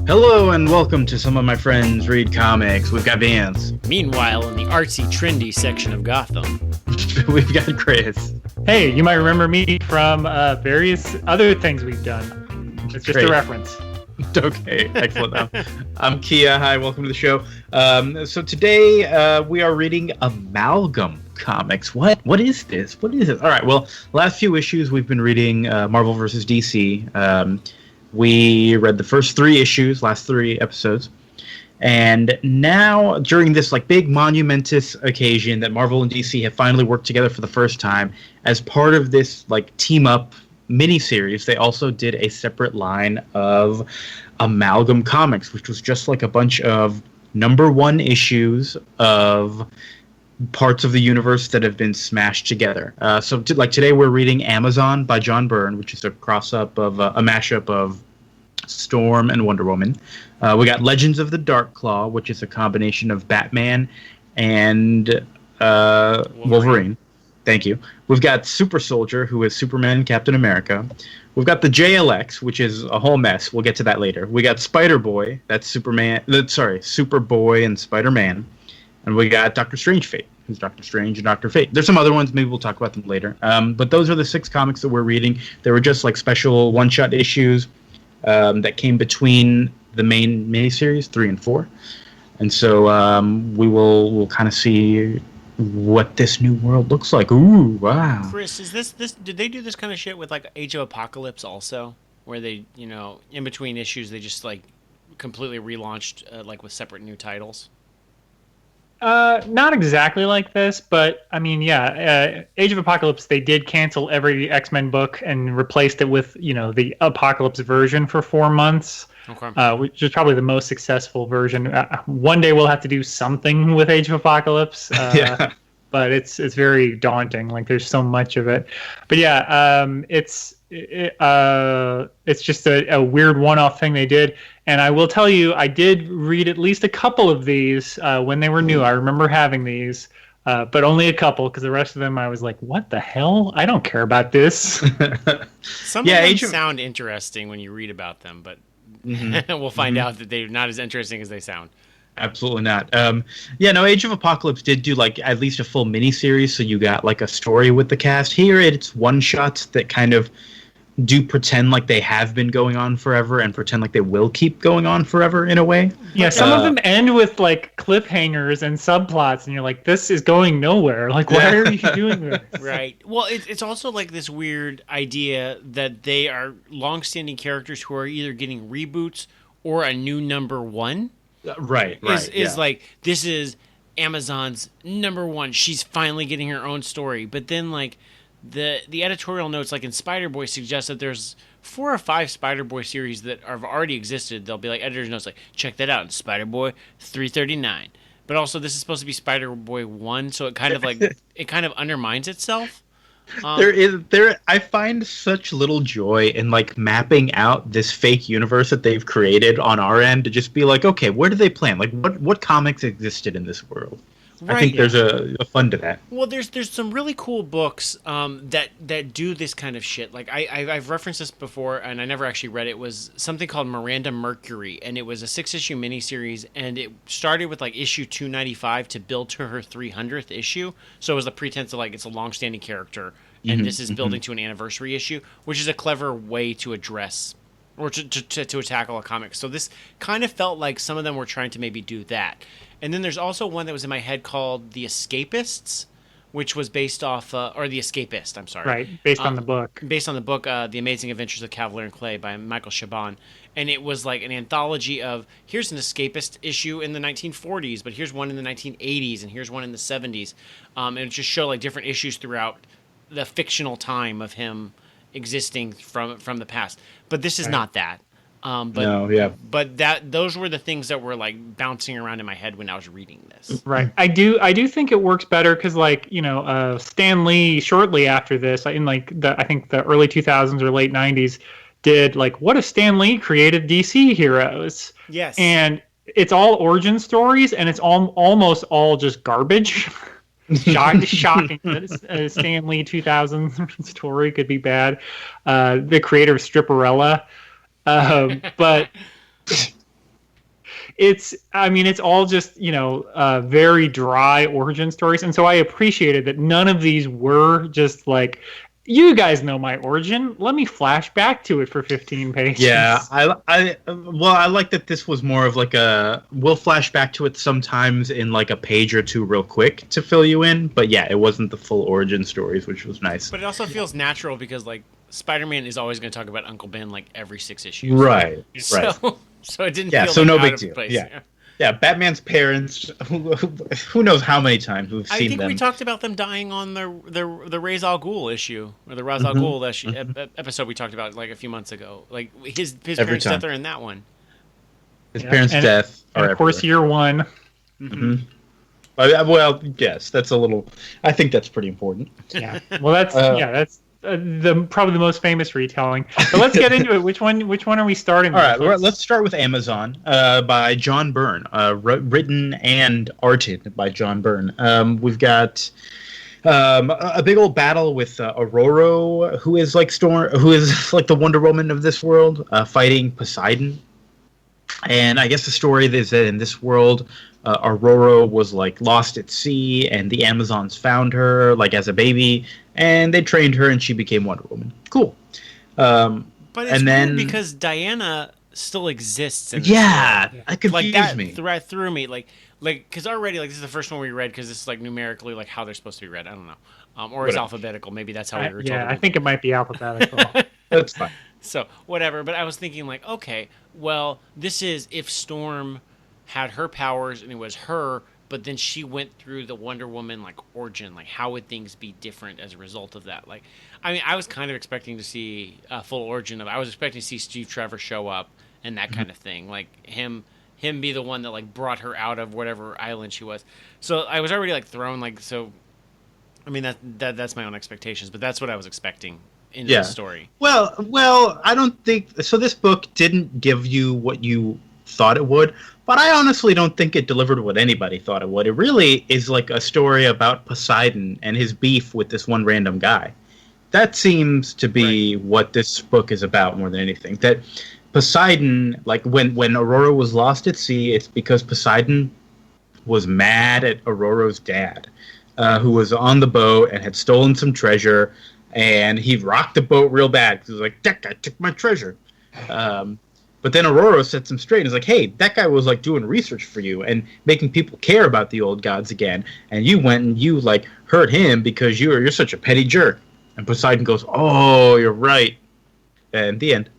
Hello and welcome to Some of My Friends Read Comics. We've got Vance. Meanwhile, in the artsy, trendy section of Gotham, We've got Chris. Hey, you might remember me from various other things we've done. It's just Great. a reference. Okay, excellent. I'm Kia. Hi, welcome to the show. So today we are reading Amalgam Comics. What is this? What is it? All right, well, last few issues we've been reading Marvel vs. DC. We read the first three issues, last three episodes. And now, during this big monumentous occasion that Marvel and DC have finally worked together for the first time, as part of this team-up miniseries, they also did a separate line of Amalgam Comics, which was just a bunch of number one issues of parts of the universe that have been smashed together. So today we're reading Amazon by John Byrne, which is a cross-up of a mashup of Storm and Wonder Woman. We got Legends of the Dark Claw, which is a combination of Batman and Wolverine. Thank you. We've got Super Soldier, who is Superman and Captain America. We've got the JLX, which is a whole mess. We'll get to that later. We got Spider-Boy. That's Superboy and Spider-Man. And we got Doctor Strange Fate, who's Doctor Strange and Doctor Fate. There's some other ones. Maybe we'll talk about them later. But those are the 6 comics that we're reading. They were just special one-shot issues that came between the main miniseries 3 and 4. And so we'll kind of see what this new world looks like. Ooh, wow. Chris, is this did they do this kind of shit with Age of Apocalypse also, where they, in between issues they just completely relaunched with separate new titles? Not exactly like this, but I mean, yeah, Age of Apocalypse, they did cancel every X-Men book and replaced it with, the Apocalypse version for 4 months. Okay. Which is probably the most successful version. One day we'll have to do something with Age of Apocalypse. Yeah. But it's very daunting. There's so much of it. But yeah, it's just a weird one-off thing they did. And I will tell you, I did read at least a couple of these when they were new. I remember having these, but only a couple, because the rest of them I was like, what the hell? I don't care about this. Some of them sound interesting when you read about them, but we'll find out that they're not as interesting as they sound. Absolutely not. Age of Apocalypse did do at least a full miniseries, so you got a story with the cast. Here it's one-shots that kind of do pretend they have been going on forever and pretend they will keep going on forever in a way. Yeah, some of them end with cliffhangers and subplots, and you're like, this is going nowhere. Why are you doing this? Right. Well, it's also this weird idea that they are long-standing characters who are either getting reboots or a new number one. Right. This is Amazon's number one. She's finally getting her own story. But then the editorial notes in Spider-Boy suggest that there's 4 or 5 Spider-Boy series that have already existed. They'll be editor's notes check that out in Spider-Boy 339. But also this is supposed to be Spider-Boy 1, so it kind of it kind of undermines itself. I find such little joy in mapping out this fake universe that they've created on our end to just be okay, where do they plan? What comics existed in this world? Right, I think there's a fun to that. Well, there's some really cool books that do this kind of shit. I've referenced this before, and I never actually read it. It was something called Miranda Mercury, and it was a 6-issue miniseries, and it started with issue 295 to build to her 300th issue. So it was the pretense of it's a long-standing character, and this is building to an anniversary issue, which is a clever way to address or to tackle a comic. So this kind of felt like some of them were trying to maybe do that. And then there's also one that was in my head called The Escapists, which was based off, or The Escapist, I'm sorry. Right, based on the book. Based on the book, The Amazing Adventures of Cavalier and Clay by Michael Chabon. And it was an anthology of, here's an escapist issue in the 1940s, but here's one in the 1980s, and here's one in the 70s. And it just showed different issues throughout the fictional time of him existing from the past. But this is not that. But those were the things that were bouncing around in my head when I was reading this. Right. I do think it works better because Stan Lee shortly after this in I think the early 2000s or late 90s did what if Stan Lee created DC heroes? Yes. And it's all origin stories, and it's almost all just garbage. Shocking that a Stan Lee 2000 story could be bad. The creator of Stripperella. But it's all just, very dry origin stories. And so I appreciated that none of these were just like, you guys know my origin. Let me flash back to it for 15 pages. Yeah, I like that this was more of like we'll flash back to it sometimes in like a page or two real quick to fill you in. But yeah, it wasn't the full origin stories, which was nice. But it also feels natural because like Spider-Man is always going to talk about Uncle Ben like every 6 issues. Right. So it didn't feel so like no out big of deal. place. Yeah, Batman's parents. Who knows how many times we've seen them. I think we talked about them dying on the Ra's al Ghul issue or the Ra's al Ghul episode we talked about like a few months ago. Like his parents' death are in that one. His parents' death, and of course, year one. Mm-hmm. Well, yes, that's a little. I think that's pretty important. Yeah. Well, that's probably the most famous retelling. But let's get into it. Which one are we starting with? All right, let's start with Amazon by John Byrne, written and arted by John Byrne. We've got a big old battle with Aurora, who is like the Wonder Woman of this world, fighting Poseidon. And I guess the story is that in this world, Aurora was like lost at sea, and the Amazons found her like as a baby, and they trained her, and she became Wonder Woman. Cool. But it's weird because Diana still exists. In this world. That confused me. Threw me like because already like this is the first one we read because this is like numerically like how they're supposed to be read. I don't know, or it's alphabetical. Maybe that's how we were told. Yeah, I think it might be alphabetical. That's fine. So whatever. But I was thinking like, okay, well, this is if Storm had her powers and it was her, but then she went through the Wonder Woman like origin. Like, how would things be different as a result of that? Like, I mean, I was kind of expecting to see a full origin of. I was expecting to see Steve Trevor show up and that kind of thing. Like him be the one that like brought her out of whatever island she was. So I was already like thrown like so. I mean that's my own expectations, but that's what I was expecting in the story. Well, I don't think so. This book didn't give you what you thought it would, but I honestly don't think it delivered what anybody thought it would. It really is like a story about Poseidon and his beef with this one random guy. That seems to be what this book is about more than anything. That Poseidon, like when Aurora was lost at sea, it's because Poseidon was mad at Aurora's dad, who was on the boat and had stolen some treasure, and he rocked the boat real bad because he was like, that guy took my treasure. But then Aurora sets him straight and is like, hey, that guy was like doing research for you and making people care about the old gods again, and you went and you like hurt him because you're such a petty jerk. And Poseidon goes, oh, you're right. And the end.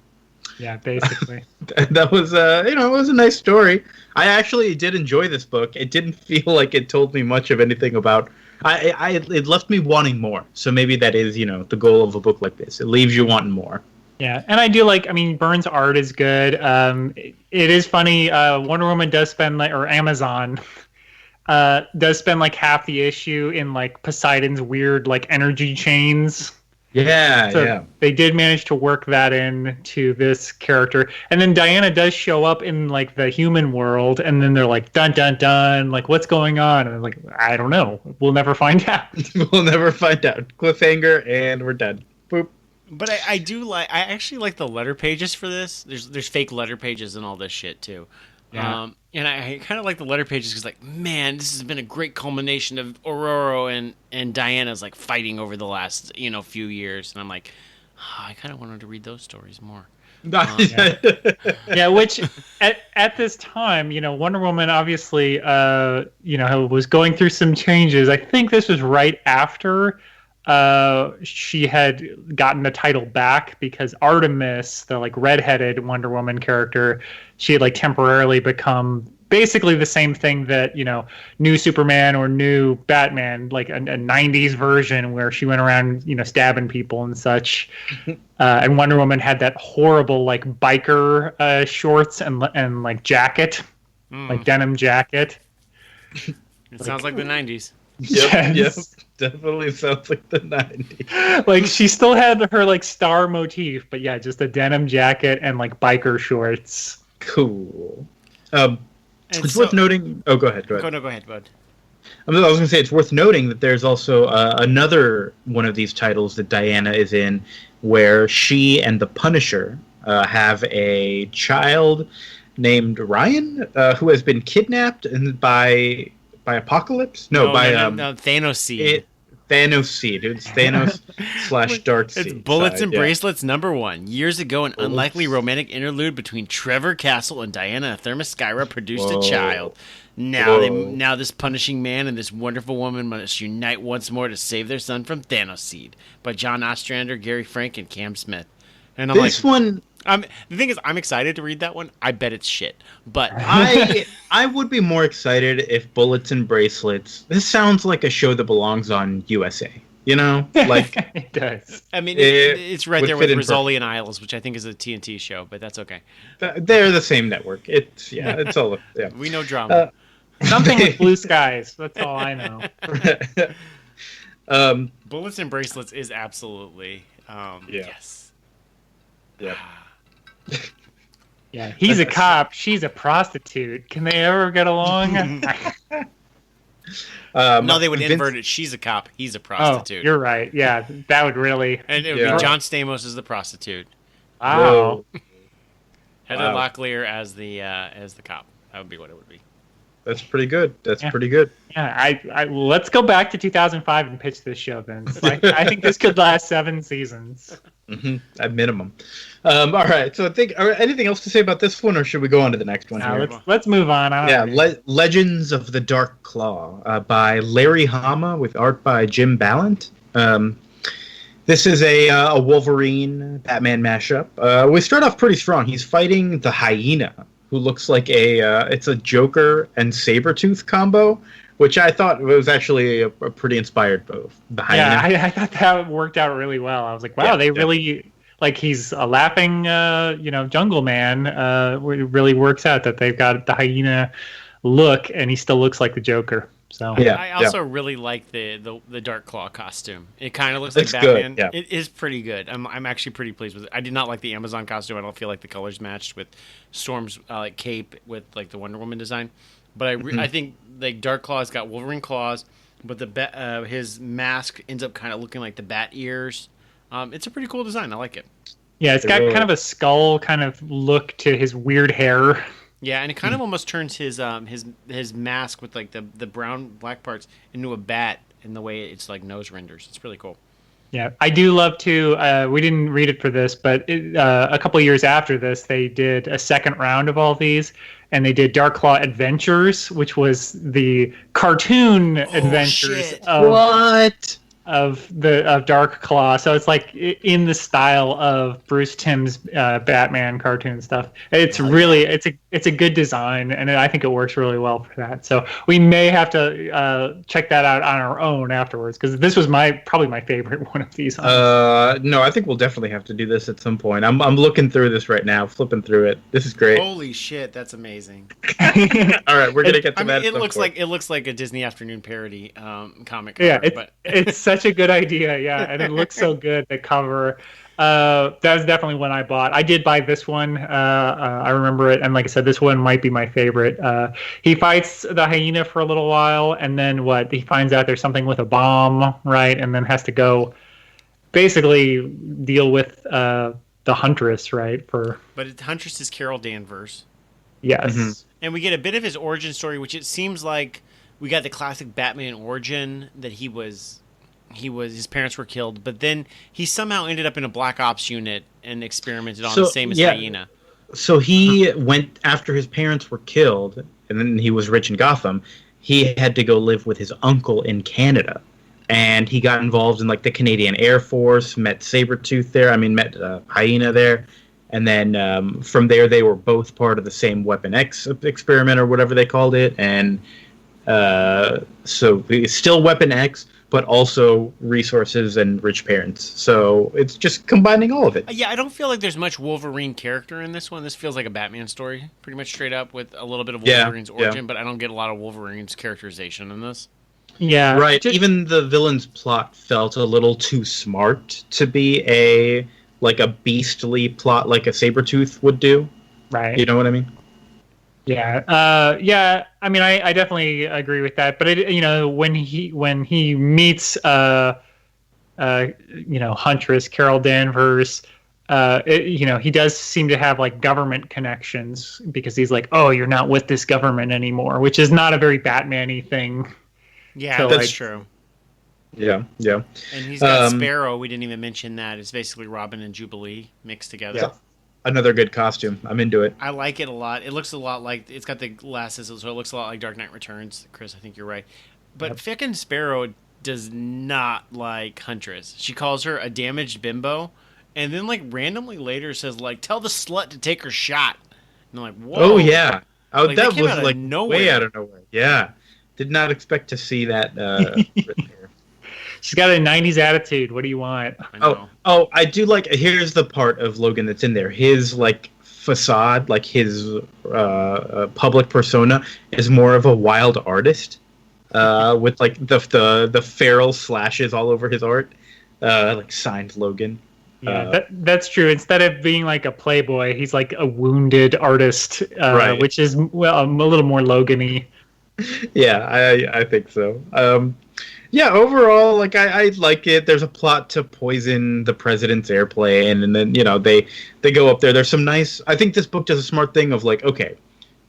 Yeah, basically. That was it was a nice story. I actually did enjoy this book. It didn't feel like it told me much of anything about. It left me wanting more. So maybe that is the goal of a book like this. It leaves you wanting more. Yeah, and I do like. I mean, Byrne's art is good. It is funny. Wonder Woman does spend or Amazon does spend like half the issue in like Poseidon's weird like energy chains. Yeah, so they did manage to work that into this character. And then Diana does show up in like the human world, and then they're like, dun dun dun, like what's going on? And I'm like, I don't know. We'll never find out. We'll never find out. Cliffhanger, and we're done. Boop. But I actually like the letter pages for this. There's fake letter pages and all this shit too. Yeah. And I kind of like the letter pages because, like, man, this has been a great culmination of Aurora and Diana's like fighting over the last few years, and I'm like, I kind of wanted to read those stories more. Yeah, which at this time, Wonder Woman obviously, was going through some changes. I think this was right after she had gotten the title back because Artemis, the like redheaded Wonder Woman character, she had like temporarily become basically the same thing that new Superman or new Batman, like a 90s version where she went around stabbing people and such. And Wonder Woman had that horrible like biker shorts and like jacket, like denim jacket. It sounds like the 90s. Yep, definitely sounds like the 90s. Like she still had her like star motif, but yeah, just a denim jacket and like biker shorts. Cool. It's worth noting. Oh, go ahead. Go ahead, bud. I was going to say it's worth noting that there's also another one of these titles that Diana is in, where she and the Punisher have a child, named Ryan, who has been kidnapped and by Apocalypse. No, Thanos Seed. Thanos Seed. It's Thanos / Dark Seed. It's Bullets and Bracelets #1. Years ago, an unlikely romantic interlude between Trevor Castle and Diana Thermoskyra produced a child. Now this punishing man and this wonderful woman must unite once more to save their son from Thanos Seed. By John Ostrander, Gary Frank, and Cam Smith. And I'm the thing is, I'm excited to read that one. I bet it's shit, but I would be more excited if Bullets and Bracelets. This sounds like a show that belongs on USA. You know, like it does. I mean, it's right there with Rizzoli and Isles, which I think is a TNT show, but that's okay. They're the same network. It's all. Yeah. We know drama. Something with blue skies. That's all I know. Bullets and Bracelets is absolutely yes. Yeah. Yeah, he's a cop. She's a prostitute. Can they ever get along? No, they would invert it. She's a cop. He's a prostitute. Oh, you're right. Yeah, that would really. And it would be John Stamos as the prostitute. Wow. Heather Locklear as the cop. That would be what it would be. That's pretty good. Pretty good. Yeah, let's go back to 2005 and pitch this show, Vince. I think this could last 7 seasons. Mm-hmm. At minimum. All right. So I think. Anything else to say about this one, or should we go on to the next one? Let's move on. Legends of the Dark Claw by Larry Hama with art by Jim Ballant. This is a Wolverine Batman mashup. We start off pretty strong. He's fighting the Hyena, who looks like it's a Joker and Sabretooth combo, which I thought was actually a pretty inspired move. The Hyena. Yeah, I thought that worked out really well. I was like, wow, really, like, he's a laughing, jungle man. It really works out that they've got the Hyena look, and he still looks like the Joker. So I also really like the Dark Claw costume. It kind of looks like Batman. Good, yeah. It is pretty good. I'm actually pretty pleased with it. I did not like the Amazon costume. I don't feel like the colors matched with Storm's like cape with like the Wonder Woman design. But I think like Dark Claw's got Wolverine claws, but his mask ends up kind of looking like the bat ears. It's a pretty cool design. I like it. Yeah, it's got kind of a skull kind of look to his weird hair. Yeah, and it kind of almost turns his mask with like the brown black parts into a bat in the way it's like nose renders. It's really cool. Yeah, I do love to. We didn't read it for this, but a couple of years after this, they did a second round of all these, and they did Dark Claw Adventures, which was the cartoon adventures of Dark Claw. So it's like in the style of Bruce Timm's Batman cartoon stuff. It's it's a good design, and I think it works really well for that. So we may have to check that out on our own afterwards, because this was probably my favorite one of these. No, I think we'll definitely have to do this at some point. I'm looking through this right now, flipping through it. This is great. Holy shit, that's amazing. All right, we're gonna get to that. It looks like a Disney Afternoon parody comic cover. Yeah, it's such a good idea. Yeah, and it looks so good. The cover. That was definitely one I bought. I did buy this one. I remember it, and like I said, this one might be my favorite. He fights the Hyena for a little while, and then he finds out there's something with a bomb, right? And then has to go basically deal with the Huntress, right? But Huntress is Carol Danvers. Yes. Mm-hmm. And we get a bit of his origin story, which it seems like we got the classic Batman origin that his parents were killed, but then he somehow ended up in a black ops unit and experimented on the same as Hyena. So he went after his parents were killed, and then he was rich in Gotham. He had to go live with his uncle in Canada, and he got involved in like the Canadian Air Force, met Sabretooth there. met Hyena there, and then from there they were both part of the same Weapon X experiment or whatever they called it, and so it's still Weapon X, but also resources and rich parents. So it's just combining all of it. Yeah, I don't feel like there's much Wolverine character in this one. This feels like a Batman story, pretty much straight up, with a little bit of Wolverine's origin, but I don't get a lot of Wolverine's characterization in this. Yeah. Right. Even the villain's plot felt a little too smart to be a beastly plot like a Sabretooth would do. Right. You know what I mean? Yeah, yeah. I definitely agree with that. But when he meets Huntress, Carol Danvers, he does seem to have like government connections because he's like, oh, you're not with this government anymore, which is not a very Batman-y thing. Yeah, that's true. Yeah, yeah. And he's got Sparrow. We didn't even mention that. It's basically Robin and Jubilee mixed together. Yeah. Another good costume. I'm into it. I like it a lot. It looks a lot like, it's got the glasses, so it looks a lot like Dark Knight Returns. Chris, I think you're right. But frickin' Sparrow does not like Huntress. She calls her a damaged bimbo, and then like randomly later says like, tell the slut to take her shot. And I'm like, whoa. Oh yeah. Oh, like, that was like nowhere. Way out of nowhere. Yeah. Did not expect to see that written here. She's got a 90s attitude. What do you want? I do like. Here's the part of Logan that's in there. His like facade, like his public persona, is more of a wild artist, with like the feral slashes all over his art, like signed Logan. Yeah, that's true. Instead of being like a playboy, he's like a wounded artist, right. Which is a little more Logan-y. Yeah, I think so. Yeah, overall, like I like it. There's a plot to poison the president's airplane, and then they go up there. There's some nice. I think this book does a smart thing of like, okay,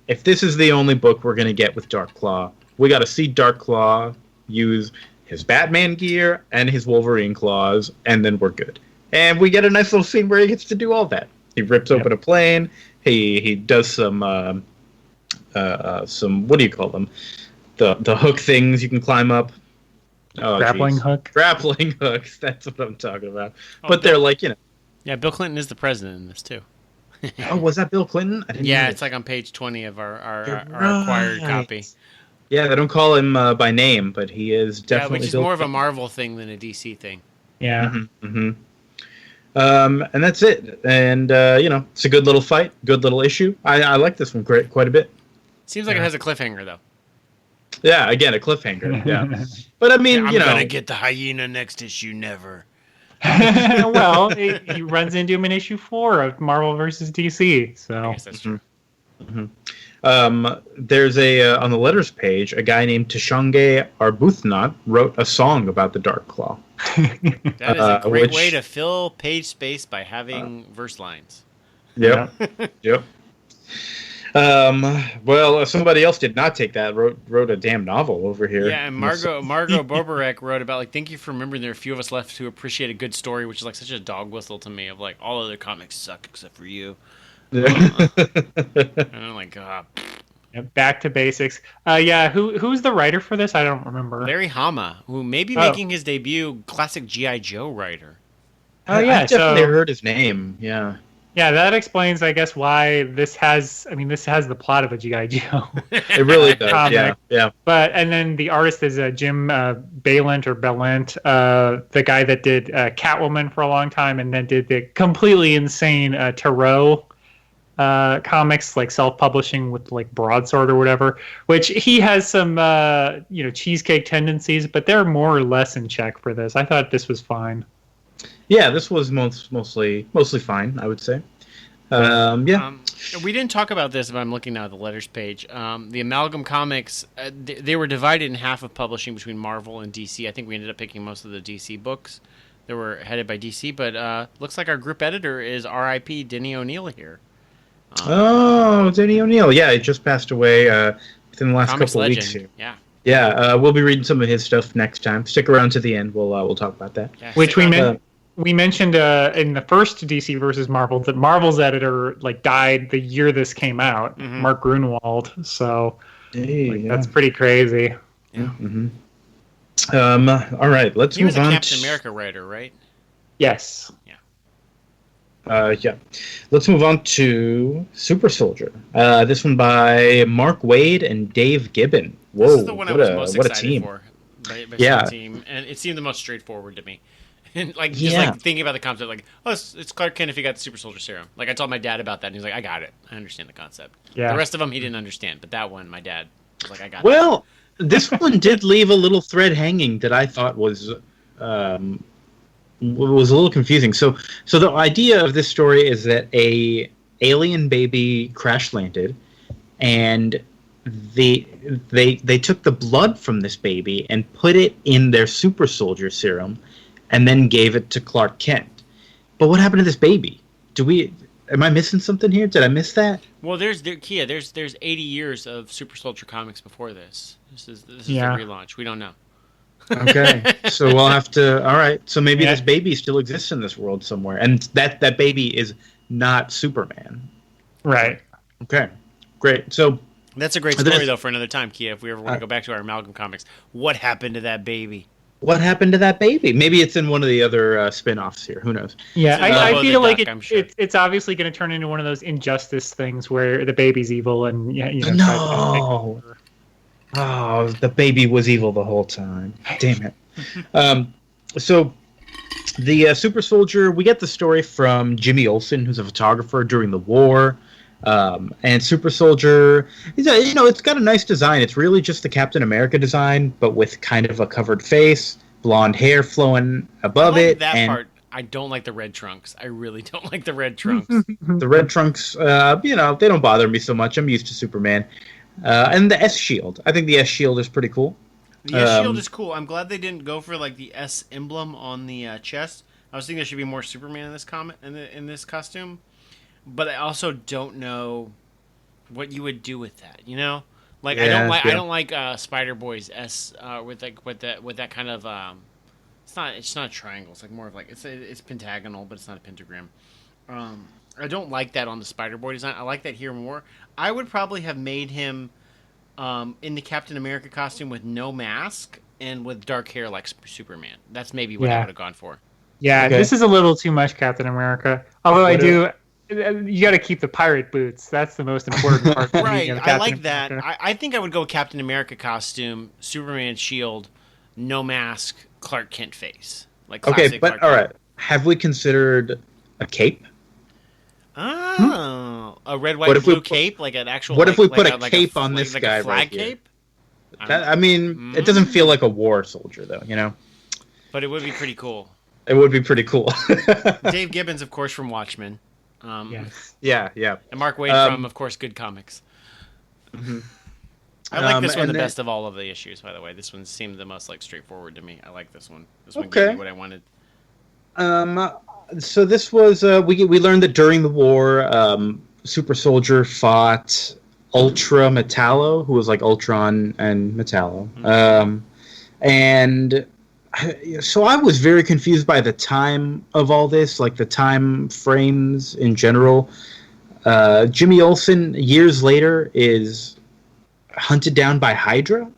if this is the only book we're gonna get with Darkclaw, we got to see Darkclaw use his Batman gear and his Wolverine claws, and then we're good. And we get a nice little scene where he gets to do all that. He rips open a plane. He does some what do you call them? The hook things you can climb up. Grappling hook. Grappling hooks. That's what I'm talking about. But they're like, Yeah, Bill Clinton is the president in this too. Oh, was that Bill Clinton? I didn't know. It's like on page 20 of our acquired copy. Yeah, they don't call him by name, but he is definitely. Which is Bill more Clinton. of a Marvel thing than a DC thing. Yeah. Mm-hmm. And that's it. And it's a good little fight, good little issue. I like this one quite a bit. Seems like it has a cliffhanger though. Yeah, again, a cliffhanger. Yeah, but I mean, I'm gonna get the hyena next issue. Never. Well, he runs into him in issue 4 of Marvel versus DC. So I guess that's true. There's on the letters page, a guy named Tashange Arbuthnot wrote a song about the Darkclaw. That is a great way to fill page space by having verse lines. Yep. Yep. Well, somebody else did not take that. Wrote a damn novel over here. Yeah, and Margot Boberek wrote about like, thank you for remembering there are a few of us left who appreciate a good story, which is like such a dog whistle to me of like all other comics suck except for you. And I'm like, God. Back to basics. Who's the writer for this? I don't remember. Larry Hama, who may be making his debut, classic G.I. Joe writer. Oh yeah, I definitely heard his name. Yeah. Yeah, that explains, I guess, why this has the plot of a G.I. Joe. It really does, yeah. But, and then the artist is Jim Balent, the guy that did Catwoman for a long time, and then did the completely insane Tarot comics, like self-publishing with like Broadsword or whatever, which he has some, cheesecake tendencies, but they're more or less in check for this. I thought this was fine. Yeah, this was mostly fine, I would say. We didn't talk about this, if I'm looking now at the letters page. The Amalgam Comics, they were divided in half of publishing between Marvel and DC. I think we ended up picking most of the DC books that were headed by DC, but looks like our group editor is R.I.P. Denny O'Neil here. Denny O'Neil. Yeah, he just passed away within the last couple of weeks here. Yeah. Yeah, we'll be reading some of his stuff next time. Stick around to the end. We'll talk about that. Yeah, which we mentioned in the first DC versus Marvel that Marvel's editor died the year this came out, Mark Grunwald. So that's pretty crazy. Yeah. Mm-hmm. All right, let's move on. He was a Captain America writer, right? Yes. Yeah. Let's move on to Super Soldier. This one by Mark Waid and Dave Gibbon. Whoa, this is the one I was most excited team. for. The team, and it seemed the most straightforward to me. And just thinking about the concept, it's Clark Kent if he got the Super Soldier Serum. Like I told my dad about that, and he's like, I got it. I understand the concept. Yeah. The rest of them he didn't understand, but that one, my dad was like, I got it. Well, this one did leave a little thread hanging that I thought was a little confusing. So the idea of this story is that a alien baby crash landed, and they took the blood from this baby and put it in their Super Soldier Serum, and then gave it to Clark Kent. But what happened to this baby? Am I missing something here? Did I miss that? Well, there's 80 years of Super Soldier comics before this. This is the relaunch. We don't know. Okay, so we'll have to. All right, so maybe this baby still exists in this world somewhere, and that baby is not Superman. Right. Okay, great. So that's a great story though for another time, Kia. If we ever want to go back to our Amalgam Comics, what happened to that baby? What happened to that baby? Maybe it's in one of the other spin-offs here. Who knows? Yeah, I feel like it's obviously going to turn into one of those Injustice things where the baby's evil and no. Oh, the baby was evil the whole time. Damn it. So the Super Soldier, we get the story from Jimmy Olsen, who's a photographer during the war. And Super Soldier, it's got a nice design. It's really just the Captain America design, but with kind of a covered face, blonde hair flowing above it. That part. I don't like the red trunks. I really don't like the red trunks. The red trunks, they don't bother me so much. I'm used to Superman. And the S shield. I think the S shield is pretty cool. The S shield is cool. I'm glad they didn't go for like the S emblem on the chest. I was thinking there should be more Superman in this in this costume. But I also don't know what you would do with that, Like I don't like Spider Boy's S with that kind of it's not a triangle. It's like more of like it's pentagonal, but it's not a pentagram. I don't like that on the Spider Boy design. I like that here more. I would probably have made him in the Captain America costume with no mask and with dark hair like Superman. That's maybe what I would have gone for. Yeah, okay. This is a little too much Captain America. Although you got to keep the pirate boots. That's the most important part. Right, I like that. I think I would go Captain America costume, Superman shield, no mask, Clark Kent face. Like classic Clark Kent. All right. Have we considered a cape? Oh, a red, white, blue cape, like an actual. What if we put a cape on this guy? Like a flag right cape. It doesn't feel like a war soldier, though. But it would be pretty cool. It would be pretty cool. Dave Gibbons, of course, from Watchmen. Yes. Yeah. And Mark Waid from, of course, Good Comics. Mm-hmm. I like this one the best of all of the issues, by the way. This one seemed the most straightforward to me. I like this one. This one gave me what I wanted. So this was we learned that during the war, Super Soldier fought Ultra Metallo, who was like Ultron and Metallo, and. So I was very confused by the time of all this, like the time frames in general. Jimmy Olsen, years later, is hunted down by Hydra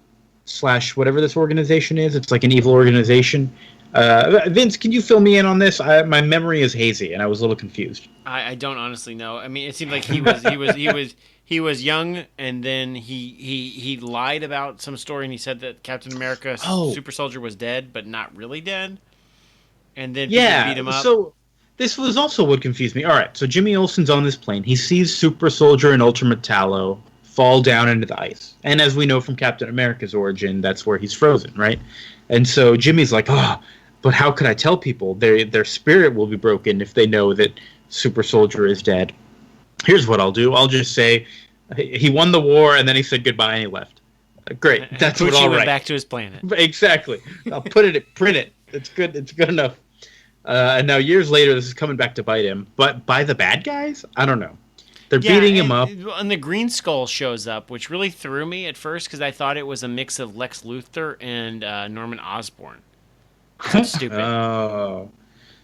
/ whatever this organization is. It's like an evil organization. Vince, can you fill me in on this? My memory is hazy, and I was a little confused. I don't honestly know. I mean, it seemed like he was young, and then he lied about some story, and he said that Captain America, Super Soldier, was dead, but not really dead. And then people beat him up. So this was also what confused me. All right, so Jimmy Olsen's on this plane. He sees Super Soldier and Ultra Metallo fall down into the ice, and as we know from Captain America's origin, that's where he's frozen, right? And so Jimmy's like, but how could I tell people? Their spirit will be broken if they know that Super Soldier is dead. Here's what I'll do. I'll just say he won the war, and then he said goodbye, and he left. Great. That's what I'll write. Went back to his planet. Exactly. I'll print it. It's good. It's good enough. And now years later, this is coming back to bite him. But by the bad guys? I don't know. They're beating him up. And the Green Skull shows up, which really threw me at first because I thought it was a mix of Lex Luthor and Norman Osborn. So stupid. Oh.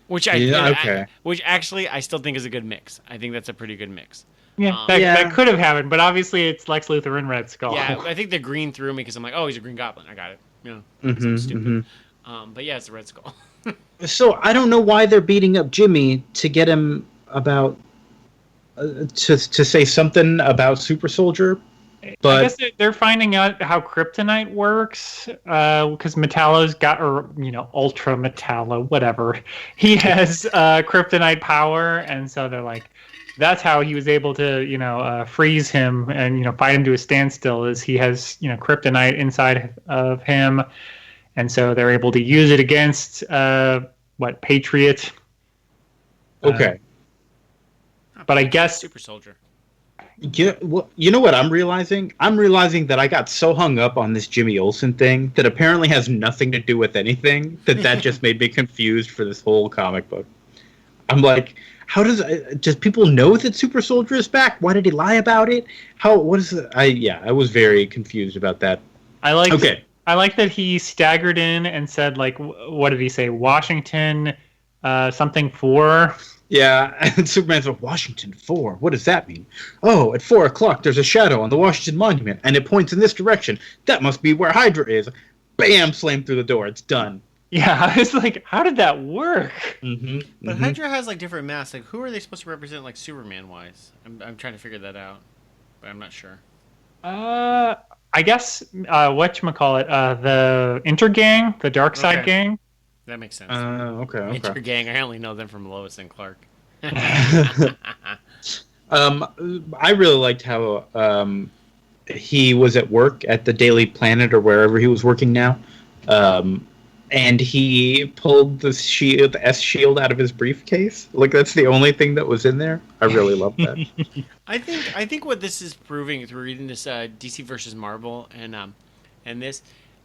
Which actually I still think is a good mix. I think that's a pretty good mix. Yeah, that could have happened, but obviously it's Lex Luthor and Red Skull. Yeah, I think the green threw me because I'm like, oh, he's a Green Goblin. I got it. It's stupid. But yeah, it's the Red Skull. So I don't know why they're beating up Jimmy to get him about to say something about Super Soldier. But I guess they're finding out how kryptonite works because Metallo's got, Ultra Metallo, whatever. He has kryptonite power, and so they're like, that's how he was able to, freeze him and, fight him to a standstill is he has, kryptonite inside of him. And so they're able to use it against, Patriot. Okay. But I guess... Super Soldier. You know what I'm realizing? I'm realizing that I got so hung up on this Jimmy Olsen thing that apparently has nothing to do with anything that just made me confused for this whole comic book. I'm like, how does people know that Super Soldier is back? Why did he lie about it? What is it? I was very confused about that. I like Okay. I like that he staggered in and said, like, what did he say? Washington, something for. Yeah, and Superman's like, Washington 4? What does that mean? Oh, at 4 o'clock there's a shadow on the Washington Monument, and it points in this direction. That must be where Hydra is. Bam! Slam through the door. It's done. Yeah, I was like, how did that work? Mm-hmm. But Hydra has like different masks. Like, who are they supposed to represent, like Superman wise? I'm trying to figure that out, but I'm not sure. I guess whatchamacallit, the Intergang, the Dark Side gang. That makes sense. Okay. Intergang. I only know them from Lois and Clark. I really liked how he was at work at the Daily Planet or wherever he was working now, and he pulled the S shield out of his briefcase. Like, that's the only thing that was in there. I really love that. I think what this is proving through reading this DC versus Marvel and this,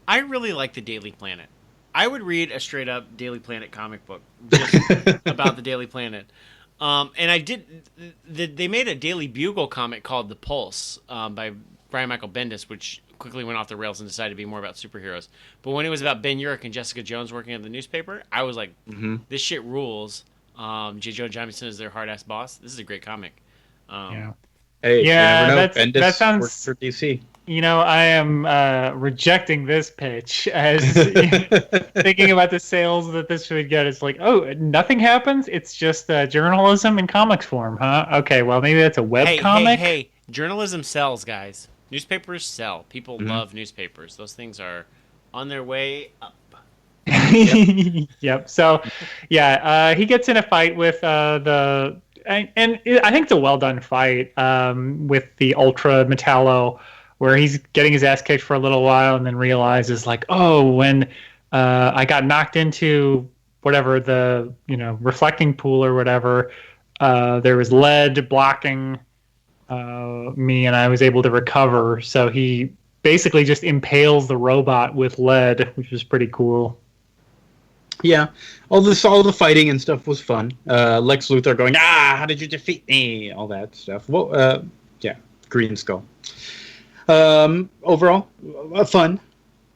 I really like the Daily Planet. I would read a straight up Daily Planet comic book just about the Daily Planet. And I did. They made a Daily Bugle comic called The Pulse by Brian Michael Bendis, which quickly went off the rails and decided to be more about superheroes. But when it was about Ben Urich and Jessica Jones working at the newspaper, I was like, this shit rules. J. Jonah Jameson is their hard ass boss. This is a great comic. Hey, yeah, you never know. that sounds works for DC. You know, I am rejecting this pitch as thinking about the sales that this would get. It's like, oh, nothing happens. It's just journalism in comics form, huh? Okay, well, maybe that's a web comic. Hey, journalism sells, guys. Newspapers sell. People love newspapers. Those things are on their way up. Yep. So, yeah, he gets in a fight with I think it's a well done fight with the Ultra Metallo, where he's getting his ass kicked for a little while and then realizes, like, oh, when I got knocked into whatever the reflecting pool or whatever, there was lead blocking me, and I was able to recover. So he basically just impales the robot with lead, which was pretty cool. Yeah, all the fighting and stuff was fun. Lex Luthor going, how did you defeat me? All that stuff. Well, yeah, Green Skull. Overall, fun.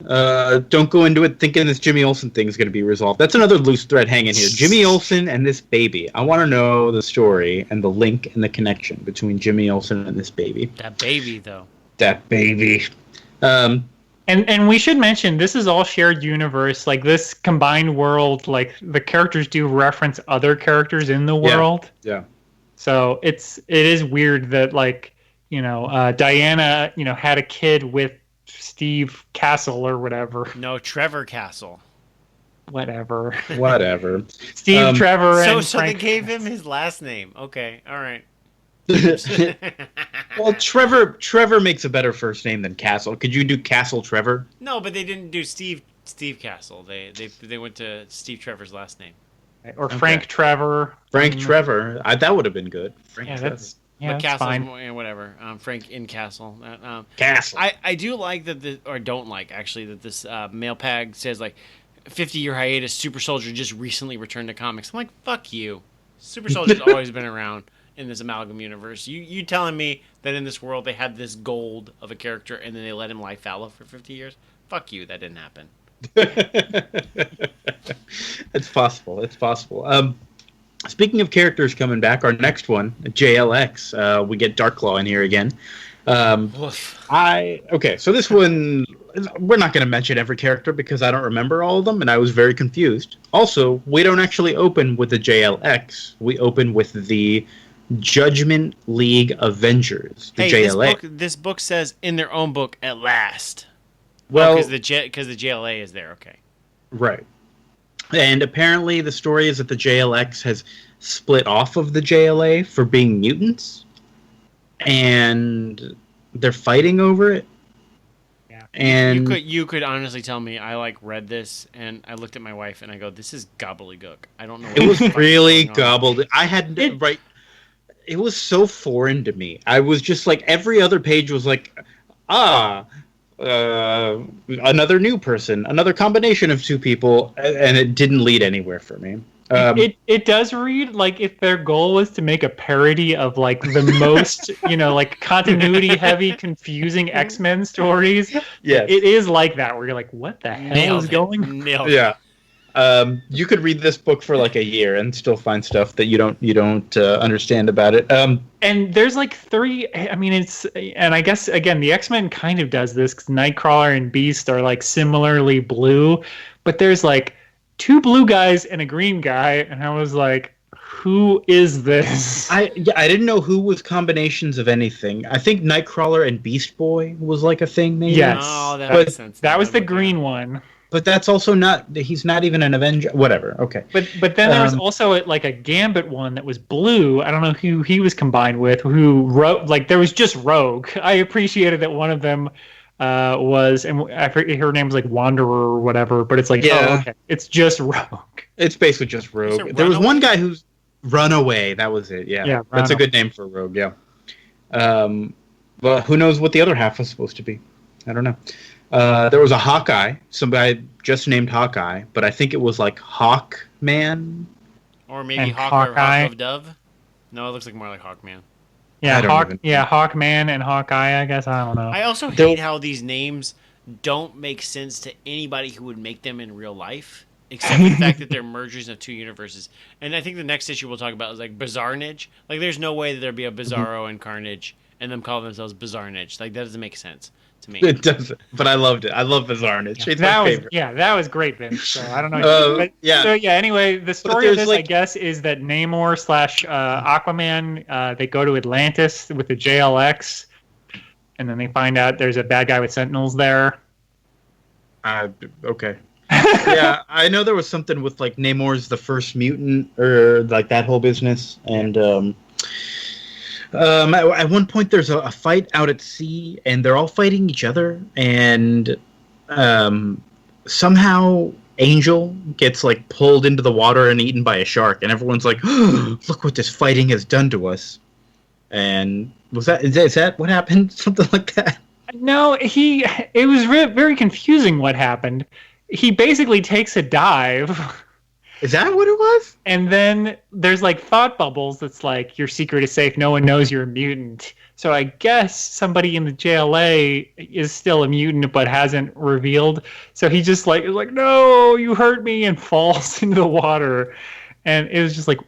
Don't go into it thinking this Jimmy Olsen thing is going to be resolved. That's another loose thread hanging here. Jimmy Olsen and this baby. I want to know the story and the link and the connection between Jimmy Olsen and this baby. That baby, though. That baby. And we should mention, this is all shared universe. Like, this combined world, like, the characters do reference other characters in the world. Yeah. So it is weird that, like, Diana, had a kid with Steve Castle or whatever. No, Trevor Castle. Whatever. Steve, Trevor, and so Frank. they gave him his last name. Okay, all right. Well, Trevor makes a better first name than Castle. Could you do Castle Trevor? No, but they didn't do Steve Castle. They went to Steve Trevor's last name. Or Frank Trevor. Trevor. That would have been good. Trevor. But Castle, fine. Whatever. Frank in Castle. Castle. I do like that, or don't like, actually, that this mailbag says, like, 50-year hiatus, Super Soldier just recently returned to comics. I'm like, fuck you. Super Soldier's always been around in this Amalgam universe. You telling me that in this world they had this gold of a character and then they let him lie fallow for 50 years? Fuck you. That didn't happen. It's possible. Speaking of characters coming back, our next one, JLX, we get Darkclaw in here again. So this one, we're not going to mention every character because I don't remember all of them, and I was very confused. Also, we don't actually open with the JLX. We open with the Judgment League Avengers, the JLA. This book says in their own book, at last. Well, because the JLA is there, okay. Right. And apparently the story is that the JLX has split off of the JLA for being mutants, and they're fighting over it. Yeah. And you could honestly tell me I read this and I looked at my wife and I go, this is gobbledygook. I don't know. It was really gobbled. I had right. It was so foreign to me. I was just like, every other page was like, another new person, another combination of two people, and it didn't lead anywhere for me. It does read like if their goal was to make a parody of like the most like continuity heavy, confusing X-Men stories. Yes. It is like that where you're like, what the hell is going on? Nailed it. Yeah. You could read this book for like a year and still find stuff that you don't understand about it. And there's like 3. I mean, and I guess again the X-Men kind of does this because Nightcrawler and Beast are like similarly blue, but there's like 2 blue guys and a green guy, and I was like, who is this? I didn't know who was combinations of anything. I think Nightcrawler and Beast Boy was like a thing, maybe. Yes. Oh, that But makes sense. That was the green one. But that's also not. He's not even an Avenger. Whatever. Okay. But then there was also like a Gambit one that was blue. I don't know who he was combined with. Who wrote like there was just Rogue. I appreciated that one of them was, and I forget her name was like Wanderer or whatever. But it's like, oh, okay, it's just Rogue. It's basically just Rogue. There was one guy who's Runaway. That was it. Yeah. That's a good name for Rogue. Yeah. But who knows what the other half was supposed to be? I don't know. There was a Hawkeye, somebody just named Hawkeye, but I think it was like Hawkman. Or maybe And Hawk or Hawkeye. Hawk of Dove. No, it looks like more like Hawkman. Yeah, I don't even know. Hawkman and Hawkeye. I guess I don't know. I also hate how these names don't make sense to anybody who would make them in real life, except for the fact that they're mergers of 2 universes. And I think the next issue we'll talk about is like Bizarrenage. Like, there's no way that there'd be a Bizarro and Carnage and them call themselves Bizarrenage. Like, that doesn't make sense to me. It doesn't, but I loved it. I love Bizarrenage. It's my favorite. That was great, Vince. So I don't know. Yeah. So yeah. Anyway, the story of there's, this, I guess, is that Namor / Aquaman they go to Atlantis with the JLX, and then they find out there's a bad guy with Sentinels there. Okay. Yeah, I know there was something with like Namor's the first mutant or like that whole business, and at one point there's a fight out at sea, and they're all fighting each other, and somehow Angel gets like pulled into the water and eaten by a shark, and everyone's like, oh, "Look what this fighting has done to us." And is that what happened? Something like that? No, it was very confusing what happened. He basically takes a dive. Is that what it was? And then there's like thought bubbles that's like, your secret is safe, no one knows you're a mutant. So I guess somebody in the JLA is still a mutant but hasn't revealed. So he just like is like, no, you hurt me, and falls into the water. And it was just like,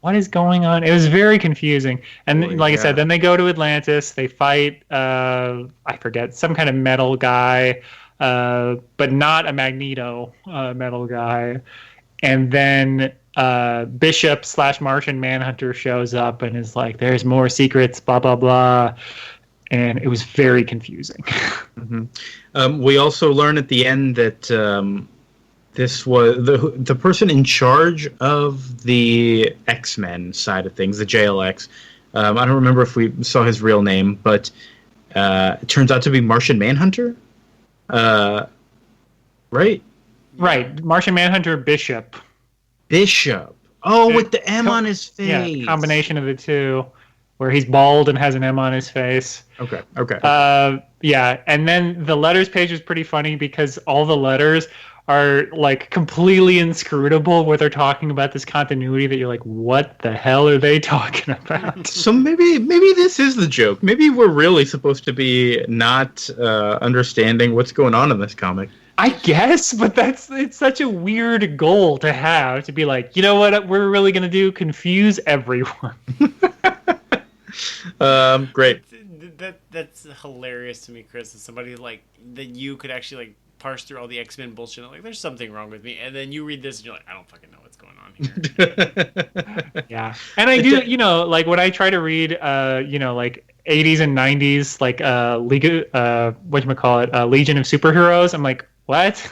what is going on? It was very confusing. And I said, then they go to Atlantis. They fight, I forget, some kind of metal guy, but not a Magneto metal guy. And then Bishop / Martian Manhunter shows up and is like, there's more secrets, blah, blah, blah. And it was very confusing. Mm-hmm. We also learn at the end that this was the person in charge of the X-Men side of things, the JLX. I don't remember if we saw his real name, but it turns out to be Martian Manhunter. Right? Right. Martian Manhunter Bishop. Oh, with the M on his face. Yeah, combination of the two, where he's bald and has an M on his face. Okay. Yeah, and then the letters page is pretty funny because all the letters are like completely inscrutable where they're talking about this continuity that you're like, what the hell are they talking about? So maybe this is the joke. Maybe we're really supposed to be not understanding what's going on in this comic. I guess, but it's such a weird goal to have, to be like, you know what we're really going to do? Confuse everyone. Great. That's hilarious to me, Chris. As somebody like that, you could actually like parse through all the X-Men bullshit. Like, there's something wrong with me, and then you read this and you're like, I don't fucking know what's going on here. Yeah, and I do, like when I try to read, like 80s and 90s, like Legion of Superheroes. I'm like, what?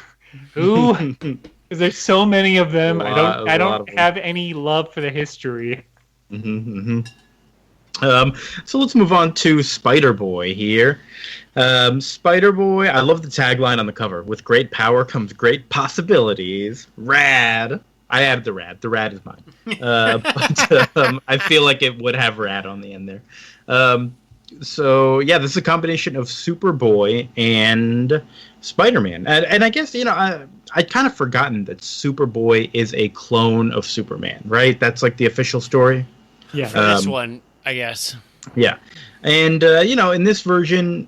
Who? Because there's so many of them. I don't have any love for the history. Mm-hmm. So let's move on to Spider-Boy here. Spider-Boy, I love the tagline on the cover. With great power comes great possibilities. Rad. I added the rad. The rad is mine. But I feel like it would have rad on the end there. So, yeah, this is a combination of Superboy and Spider-Man. And I guess, I'd kind of forgotten that Superboy is a clone of Superman, right? That's like the official story. Yeah. For this one, I guess. Yeah. And, in this version,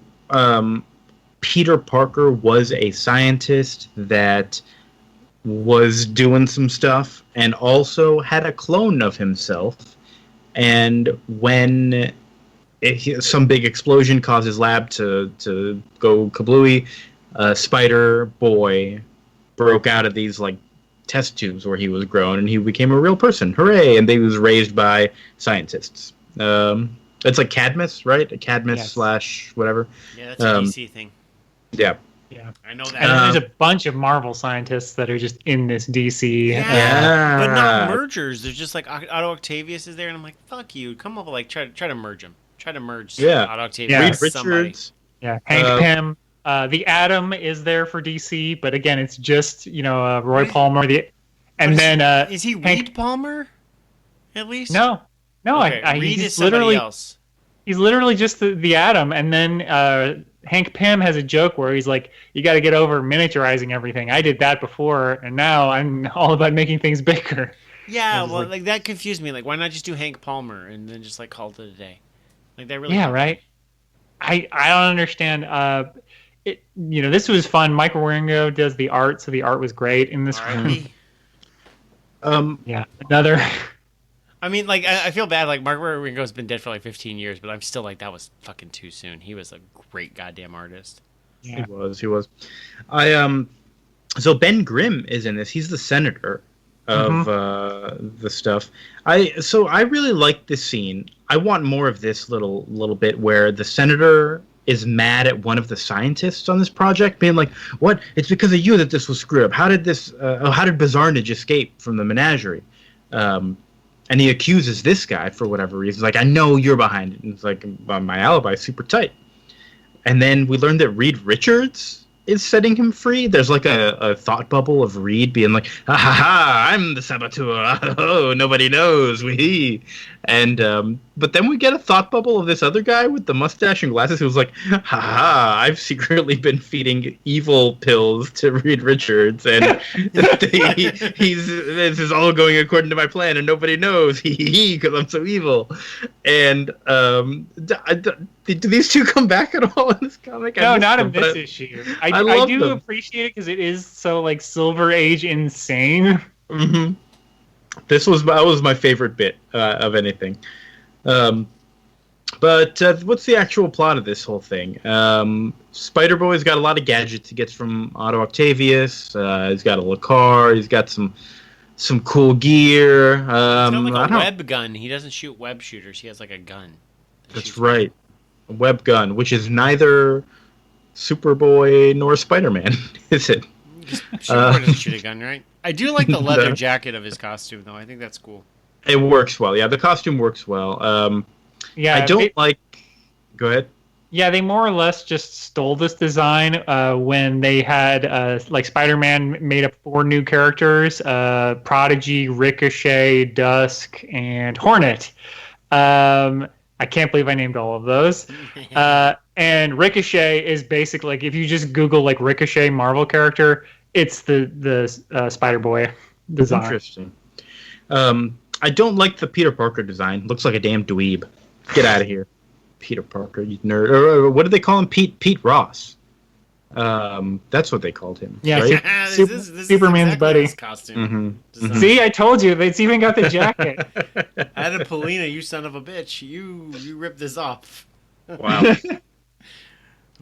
Peter Parker was a scientist that was doing some stuff and also had a clone of himself. And when some big explosion caused his lab to go kablooey, Spider-Boy broke out of these like test tubes where he was grown, and he became a real person. Hooray! And they was raised by scientists. It's like Cadmus, right? A Cadmus / whatever. Yeah, that's a DC thing. Yeah. Yeah, I know that. And there's a bunch of Marvel scientists that are just in this DC. Yeah, but not mergers. There's just like Otto Octavius is there, and I'm like, fuck you. Come up with like try to merge them. Try to merge Otto Octavius with somebody. Richards. Yeah, Hank Pym. The Atom is there for DC, but again, it's just Roy Palmer. Is he Reed Palmer? At least no. Okay. Reed is somebody else. He's literally just the Atom, and then Hank Pym has a joke where he's like, "You got to get over miniaturizing everything. I did that before, and now I'm all about making things bigger." Yeah, well, like that confused me. Like, why not just do Hank Palmer and then just like call it a day? Like that really. Yeah, right. I don't understand. This was fun. Mike Wieringo does the art, so the art was great in this one. Yeah, another. I mean, like, I feel bad. Like, Mark Wieringo's been dead for like 15 years, but I'm still like, that was fucking too soon. He was a great goddamn artist. Yeah. He was. So Ben Grimm is in this. He's the senator of the stuff. I really like this scene. I want more of this little bit where the senator is mad at one of the scientists on this project, being like, "What? It's because of you that this was screwed up. How did Bizarnage escape from the menagerie?" And he accuses this guy for whatever reason. He's like, "I know you're behind it." And it's like, my alibi's super tight. And then we learned that Reed Richards is setting him free. There's like a thought bubble of Reed being like, "Ha ha ha! I'm the saboteur. Oh, nobody knows. Wee." And but then we get a thought bubble of this other guy with the mustache and glasses who's like, "Ha ha! I've secretly been feeding evil pills to Reed Richards, and this is all going according to my plan, and nobody knows, because I'm so evil." And do these two come back at all in this comic? No, not in this issue. I do appreciate it because it is so like Silver Age insane. Mm-hmm. That was my favorite bit of anything. But what's the actual plot of this whole thing? Spider-Boy's got a lot of gadgets he gets from Otto Octavius. He's got a little car. He's got some cool gear. He's got like a web gun. He doesn't shoot web shooters. He has like a gun. That's right. A web gun, which is neither Superboy nor Spider-Man, is it? Superboy doesn't shoot a gun, right? I do like the leather jacket of his costume, though. I think that's cool. It works well. Yeah, the costume works well. I don't like... Go ahead. Yeah, they more or less just stole this design when they had like Spider-Man made up 4 new characters: Prodigy, Ricochet, Dusk, and Hornet. I can't believe I named all of those. And Ricochet is basically like, if you just Google like Ricochet Marvel character, it's the Spider-Boy design. Interesting. I don't like the Peter Parker design. Looks like a damn dweeb. Get out of here, Peter Parker, you nerd. Or what did they call him? Pete Ross. That's what they called him. Yeah, right? this Superman's exactly buddy. Costume. Mm-hmm. See, I told you. It's even got the jacket. Adelpolina, you son of a bitch! You ripped this off. Wow. I'm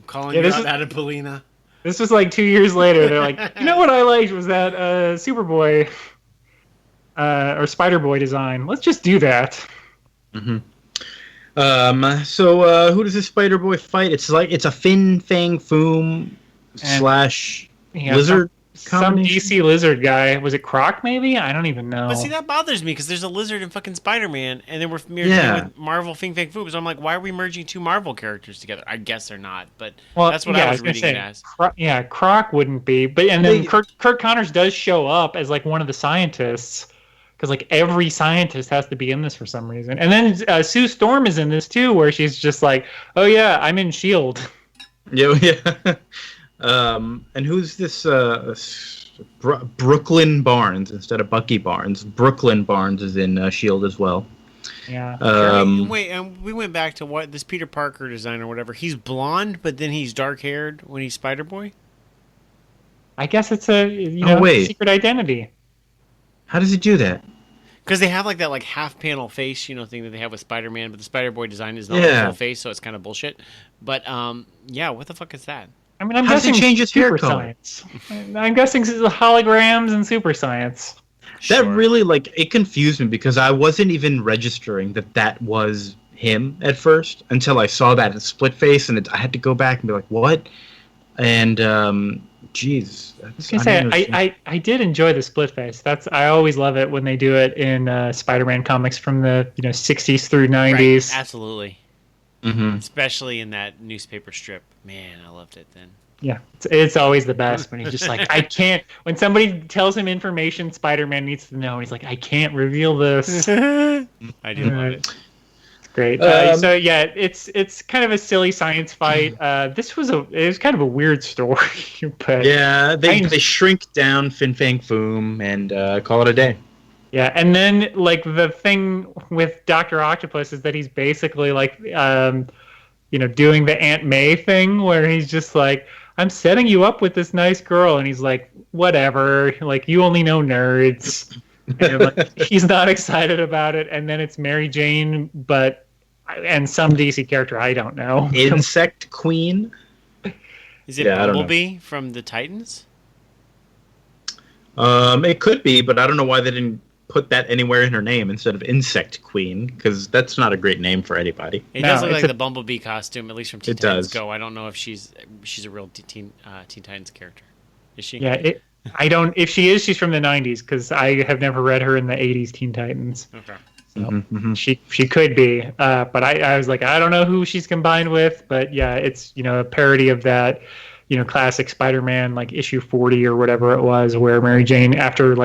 calling you out, Adelpolina. This was like 2 years later. They're like, you know what I liked was that Superboy or Spider-Boy design. Let's just do that. Mm-hmm. So who does this Spider-Boy fight? It's a Fin Fang Foom / lizard. Some DC lizard guy. Was it Croc? Maybe, I don't even know. But see, that bothers me because there's a lizard in fucking Spider-Man, and then we're merging with Marvel Fin Fang Foom. So I'm like, why are we merging 2 Marvel characters together? I guess they're not, but that's what I was reading it as. Croc wouldn't be, but then Kurt Connors does show up as like one of the scientists. Because like every scientist has to be in this for some reason, and then Sue Storm is in this too, where she's just like, "Oh yeah, I'm in S.H.I.E.L.D." Yeah. And who's this? Brooklyn Barnes instead of Bucky Barnes. Brooklyn Barnes is in Shield as well. Yeah. Wait, we went back to what this Peter Parker design or whatever. He's blonde, but then he's dark haired when he's Spider Boy. I guess it's a secret identity. How does he do that? Because they have like that half panel face, thing that they have with Spider Man, but the Spider Boy design is not a full face, so it's kind of bullshit. But what the fuck is that? I mean, I'm How guessing does it change his hair super color? science. I'm guessing it's holograms and super science. That really it confused me because I wasn't even registering that was him at first until I saw that in split face, and I had to go back and be like, "What?" And jeez, I did enjoy the split face. I always love it when they do it in Spider-Man comics from the 60s through 90s. Right, absolutely. Mm-hmm. Especially in that newspaper strip. Man, I loved it then. Yeah, it's always the best when he's just like, I can't. When somebody tells him information Spider-Man needs to know, he's like, I can't reveal this. I do love it. Great. So yeah, it's kind of a silly science fight. It was kind of a weird story, but yeah, they shrink down Fin Fang Foom and call it a day. Yeah, and then the thing with Dr. Octopus is that he's basically doing the Aunt May thing where he's just like, I'm setting you up with this nice girl, and he's like, whatever, you only know nerds. And he's not excited about it, and then it's Mary Jane, and some DC character I don't know. Insect Queen. Is it Bumblebee from the Titans? It could be, but I don't know why they didn't put that anywhere in her name instead of Insect Queen, because that's not a great name for anybody. It does look like the Bumblebee costume, at least from Teen Titans Go. I don't know if she's a real Teen Titans character. Is she? Yeah, if she is, she's from the 90s, because I have never read her in the 80s Teen Titans. Okay. So she could be, but I was like, I don't know who she's combined with, but yeah, it's a parody of that classic Spider-Man issue 40 or whatever it was, where Mary Jane, after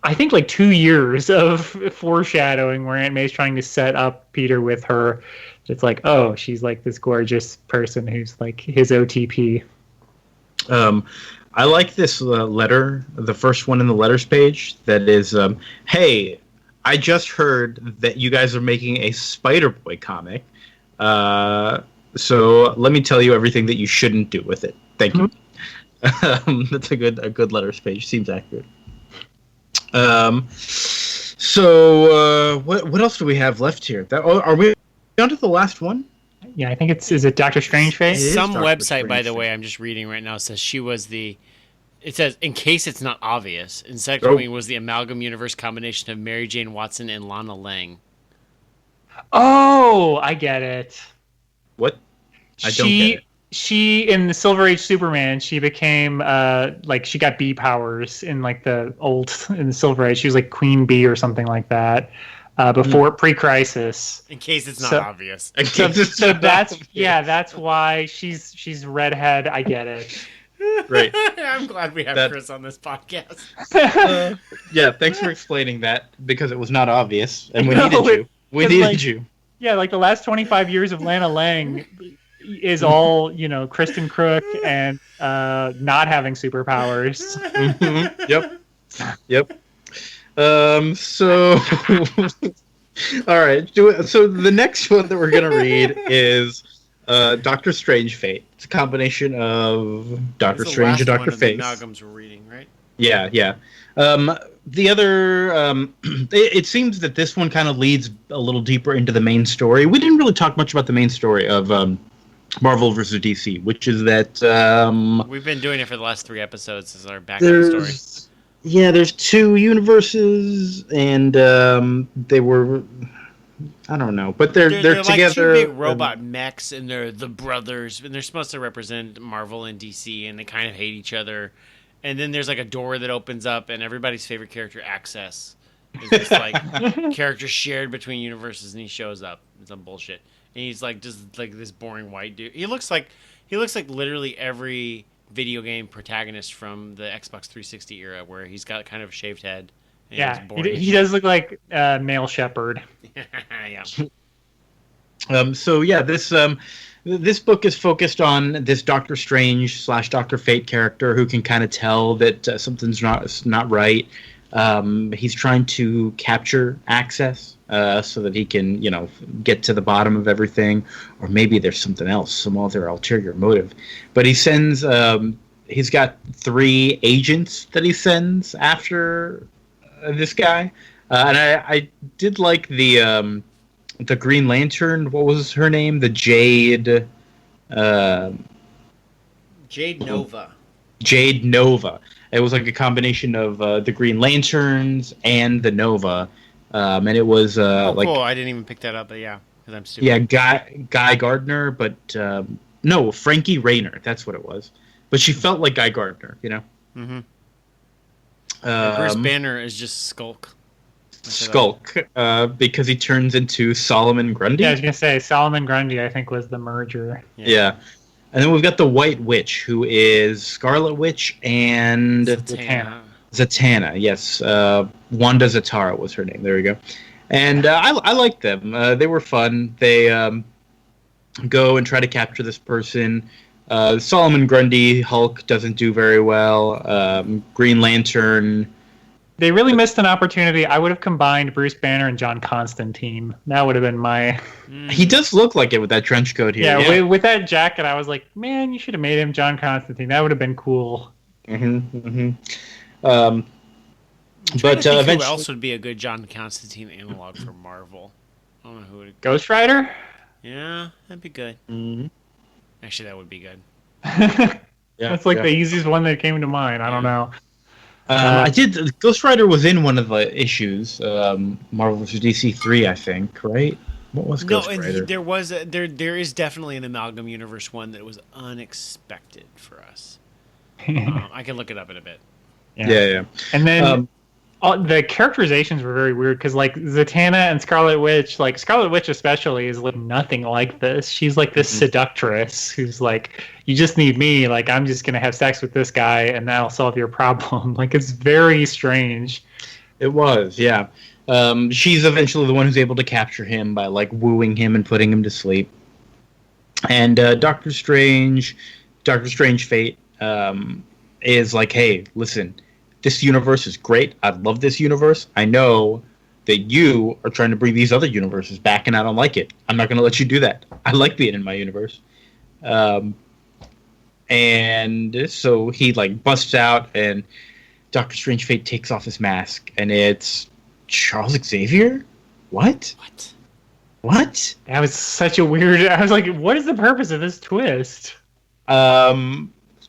I think 2 years of foreshadowing where Aunt May's trying to set up Peter with her, it's like, oh, she's this gorgeous person who's his OTP. I like this letter, the first one in the letters page, that is, hey, I just heard that you guys are making a Spider-Boy comic, so let me tell you everything that you shouldn't do with it. Thank you. That's a good letters page. Seems accurate. So what else do we have left here? Are we down to the last one? Yeah, I think is it Doctor Strange face? Some website, by the way, I'm just reading right now, says she was it says, in case it's not obvious, Insect Queen was the Amalgam Universe combination of Mary Jane Watson and Lana Lang. Oh, I get it. What? I don't get it. She, in the Silver Age Superman, she became, she got bee powers in, in the Silver Age. She was, Queen Bee or something like that, before pre-crisis. In case it's not obvious. So that's why she's redhead. I get it. Right. I'm glad we have Chris on this podcast. Yeah, thanks for explaining that, because it was not obvious, and we needed you. We needed you. Yeah, the last 25 years of Lana Lang is all, Kristen Crook and not having superpowers. Yep. So, all right. So the next one that we're going to read is Doctor Strange Fate. It's a combination of Doctor Strange and Doctor Fate. Amalgams we're reading, right? Yeah. The other, it seems that this one kind of leads a little deeper into the main story. We didn't really talk much about the main story of Marvel versus DC, which is that we've been doing it for the last 3 episodes as our backup story. Yeah, there's 2 universes, and they were, I don't know, but they're together. Like 2 big robot mechs, and they're the brothers, and they're supposed to represent Marvel and DC, and they kind of hate each other. And then there's a door that opens up, and everybody's favorite character, Access, is this character shared between universes, and he shows up. It's some bullshit, and he's just this boring white dude. He looks like literally every video game protagonist from the Xbox 360 era, where he's got kind of a shaved head. And he does look like Male Shepherd. Yeah. So yeah, this book is focused on this Doctor Strange / Doctor Fate character who can kind of tell that something's not right. He's trying to capture access so that he can, get to the bottom of everything, or maybe there's something else, some other ulterior motive. But he sends. He's got 3 agents that he sends after this guy, and I did like the Green Lantern. What was her name? The Jade. Jade Nova. Jade Nova. It was like a combination of the Green Lanterns and the Nova, and it was cool. I didn't even pick that up, but yeah, because I'm stupid. Yeah, Guy Gardner, but no, Frankie Rayner. That's what it was. But she felt like Guy Gardner, Mm-hmm. Bruce Banner is just Skulk. Because he turns into Solomon Grundy. Yeah, I was gonna say Solomon Grundy. I think was the merger. Yeah. And then we've got the White Witch, who is Scarlet Witch and Zatanna. Yes, Wanda Zatara was her name. There we go. And I liked them. They were fun. They go and try to capture this person. Solomon Grundy, Hulk, doesn't do very well. Green Lantern. They really missed an opportunity. I would have combined Bruce Banner and John Constantine. That would have been my... He does look like it with that trench coat here. Yeah. With that jacket, I was like, man, you should have made him John Constantine. That would have been cool. Mm-hmm. Mm-hmm. But eventually... Who else would be a good John Constantine analog for Marvel? I don't know who would... Ghost Rider? Yeah, that'd be good. Mm-hmm. Actually, that would be good. That's like the easiest one that came to mind. I don't know. I did. Ghost Rider was in one of the issues, Marvel vs. DC 3, I think. Right? What was Ghost Rider? There is definitely an Amalgam Universe one that was unexpected for us. I can look it up in a bit. Yeah. And then the characterizations were very weird because like Zatanna and Scarlet Witch, like Scarlet Witch especially, is like nothing like this. She's like this seductress who's like, you just need me. Like I'm just gonna have sex with this guy and that'll solve your problem. Like it's very strange. It was, yeah. She's eventually the one who's able to capture him by like wooing him and putting him to sleep. And Doctor Strange Fate is like, hey, listen. This universe is great. I love this universe. I know that you are trying to bring these other universes back, and I don't like it. I'm not going to let you do that. I like being in my universe. And so he like busts out, and Doctor Strange Fate takes off his mask, and it's Charles Xavier? What? That was such a weird... I was like, what is the purpose of this twist?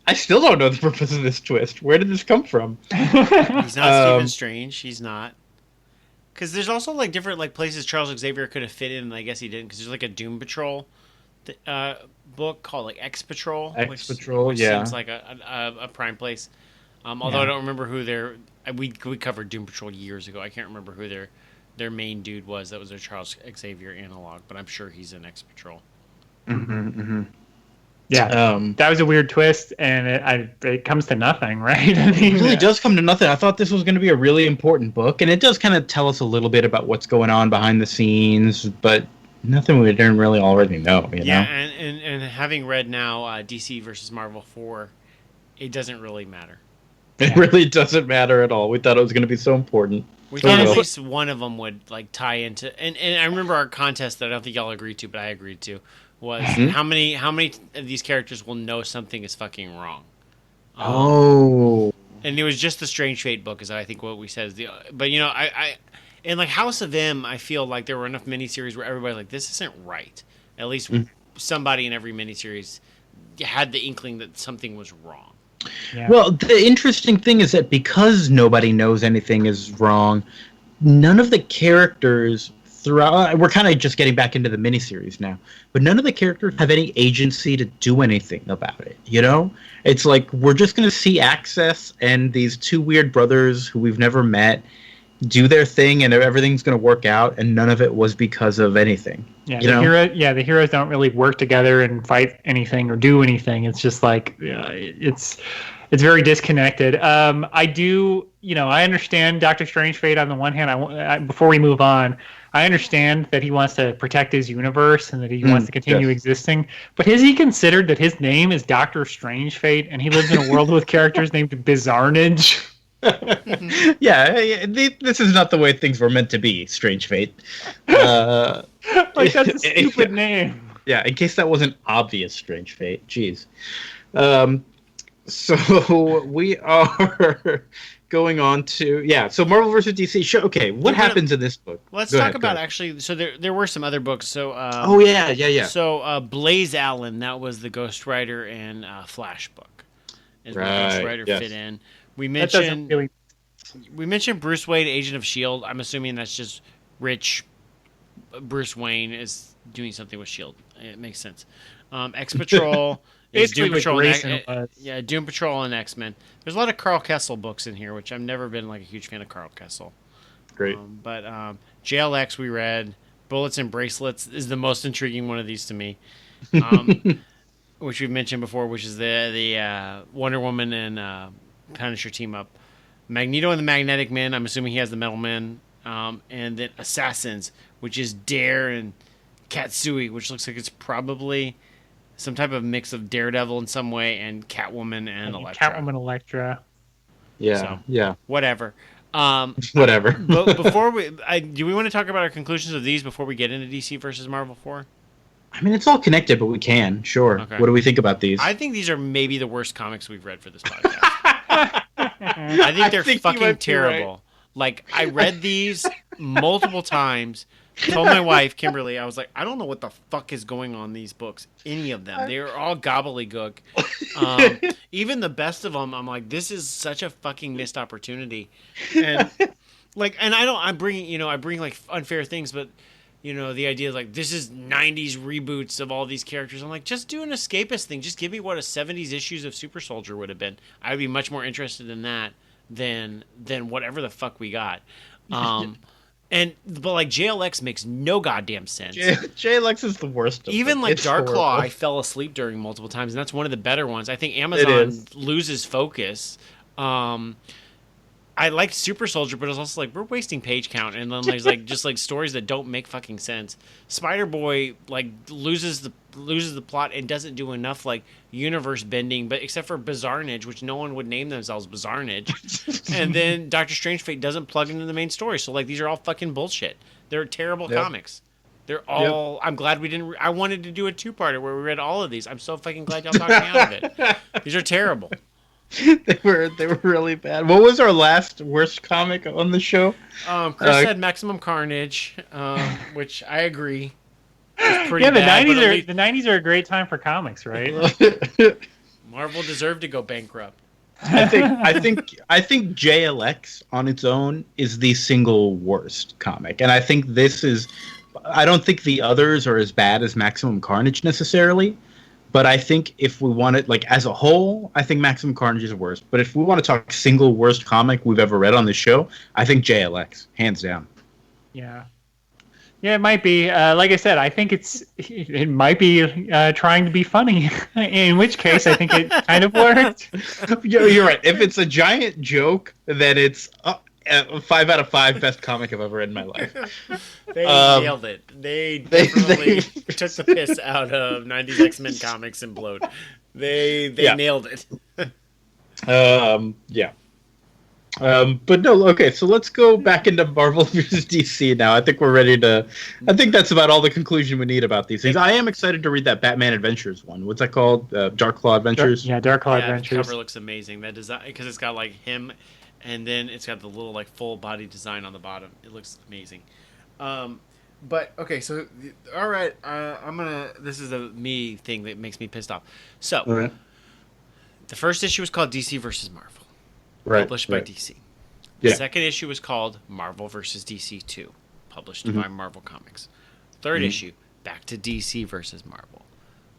I still don't know the purpose of this twist. Where did this come from? He's not Stephen Strange. He's not. Because there's also like different like places Charles Xavier could have fit in, and I guess he didn't. Because there's like a Doom Patrol book called like X Patrol. Which seems like a prime place. Although I don't remember who their... We covered Doom Patrol years ago. I can't remember who their main dude was. That was their Charles Xavier analog, but I'm sure he's in X Patrol. Mm-hmm. Yeah, that was a weird twist, and it comes to nothing, right? I mean, it really does come to nothing. I thought this was going to be a really important book, and it does kind of tell us a little bit about what's going on behind the scenes, but nothing we didn't really already know. You know? And having read now DC versus Marvel 4, it doesn't really matter. It really doesn't matter at all. We thought it was going to be so important. We thought at least one of them would like tie into, and I remember our contest that I don't think y'all agreed to, but I agreed to. Was how many of these characters will know something is fucking wrong? And it was just the Strange Fate book, is I think what we said. But you know, I in like House of M, I feel like there were enough miniseries where everybody's like, this isn't right. At least somebody in every miniseries had the inkling that something was wrong. Yeah. Well, the interesting thing is that because nobody knows anything is wrong, none of the characters throughout, we're kind of just getting back into the miniseries now, but none of the characters have any agency to do anything about it, you know? It's like, we're just going to see Access and these 2 weird brothers who we've never met do their thing, and everything's going to work out, and none of it was because of anything. Yeah, the heroes don't really work together and fight anything or do anything. It's just like, it's very disconnected. I do, I understand Doctor Strange fate on the one hand. Before we move on, I understand that he wants to protect his universe and that he wants to continue existing. But has he considered that his name is Doctor Strange fate and he lives in a world with characters named Bizarnage? This is not the way things were meant to be, Strange Fate. That's a stupid name. Yeah, in case that wasn't obvious, Strange Fate. Jeez. So we are going on to so Marvel versus DC show. Okay, what happens in this book? Let's talk about actually. So there were some other books. So So Blaze Allen, that was the Ghost Rider and Flash book. Is where Ghost Rider fit in. We mentioned Bruce Wayne, Agent of S.H.I.E.L.D. I'm assuming that's just rich Bruce Wayne is doing something with S.H.I.E.L.D. It makes sense. X-Patrol is Doom Patrol. Doom Patrol and X-Men. There's a lot of Carl Kessel books in here, which I've never been like a huge fan of Carl Kessel. Great. But JLX we read. Bullets and Bracelets is the most intriguing one of these to me. Which we've mentioned before, which is the Wonder Woman and Punisher team up. Magneto and the Magnetic Man, I'm assuming he has the Metal Man. And then Assassins, which is Dare and Katsui, which looks like it's probably some type of mix of Daredevil in some way and Catwoman and Elektra. Catwoman, Elektra. Yeah. Whatever. Whatever. But before do we want to talk about our conclusions of these before we get into DC versus Marvel 4? I mean, it's all connected, but we can. Sure. Okay. What do we think about these? I think these are maybe the worst comics we've read for this podcast. I think they're fucking terrible. Right. Like, I read these multiple times, told my wife, Kimberly, I was like, I don't know what the fuck is going on in these books. Any of them. They're all gobbledygook. Even the best of them, I'm like, this is such a fucking missed opportunity. And, I bring like unfair things, but the idea is like, this is 90s reboots of all these characters. I'm like, just do an escapist thing. Just give me what a 70s issues of Super Soldier would have been. I would be much more interested in that than whatever the fuck we got. But like JLX makes no goddamn sense. JLX is the worst. Even like Dark Claw, I fell asleep during multiple times, and that's one of the better ones. I think Amazon loses focus. I liked Super Soldier, but it was also like, we're wasting page count, and then there's like just like stories that don't make fucking sense. Spider-Boy like loses the plot and doesn't do enough like universe bending, but except for Bizarnage, which no one would name themselves Bizarnage. And then Doctor Strange Fate doesn't plug into the main story. So like these are all fucking bullshit. They're terrible comics. They're all. I'm glad we didn't. I wanted to do a 2-parter where we read all of these. I'm so fucking glad y'all talked me out of it. These are terrible. They were really bad. What was our last worst comic on the show? Chris said Maximum Carnage, which I agree. The 90s are a great time for comics, right? Marvel deserved to go bankrupt. I think JLX on its own is the single worst comic, and I think this is. I don't think the others are as bad as Maximum Carnage necessarily. But I think if we want it, like, as a whole, I think Maximum Carnage is worst. But if we want to talk single worst comic we've ever read on this show, I think JLX, hands down. Yeah, it might be. Like I said, I think it might be trying to be funny. In which case, I think it kind of worked. You're right. If it's a giant joke, then it's 5 out of 5 best comic I've ever read in my life. They nailed it. They definitely took the piss out of 90s X-Men comics and Bloat. They nailed it. But no, okay, so let's go back into Marvel vs. DC now. I think we're ready to... I think that's about all the conclusion we need about these things. I am excited to read that Batman Adventures one. What's that called? Dark Claw Adventures? Dark Claw Adventures. The cover looks amazing. That design, because it's got like him... And then it's got the little like full body design on the bottom. It looks amazing. But okay, so all right, I'm gonna. This is a me thing that makes me pissed off. So, the first issue was called DC versus Marvel, published by DC. The second issue was called Marvel versus DC 2, published by Marvel Comics. Third issue, back to DC versus Marvel.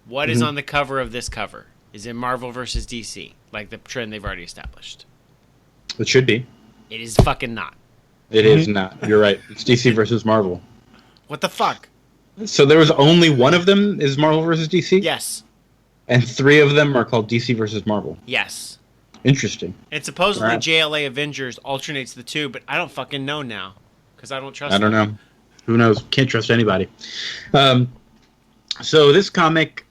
What is on the cover of this cover? Is it Marvel versus DC, like the trend they've already established? It should be. It is fucking not. It is not. You're right. It's DC versus Marvel. What the fuck? So there was only one of them is Marvel versus DC? Yes. And 3 of them are called DC versus Marvel? Yes. Interesting. And supposedly Right. JLA Avengers alternates the two, but I don't fucking know now because I don't trust. I don't them. know. Who knows? Can't trust anybody. Um, so this comic,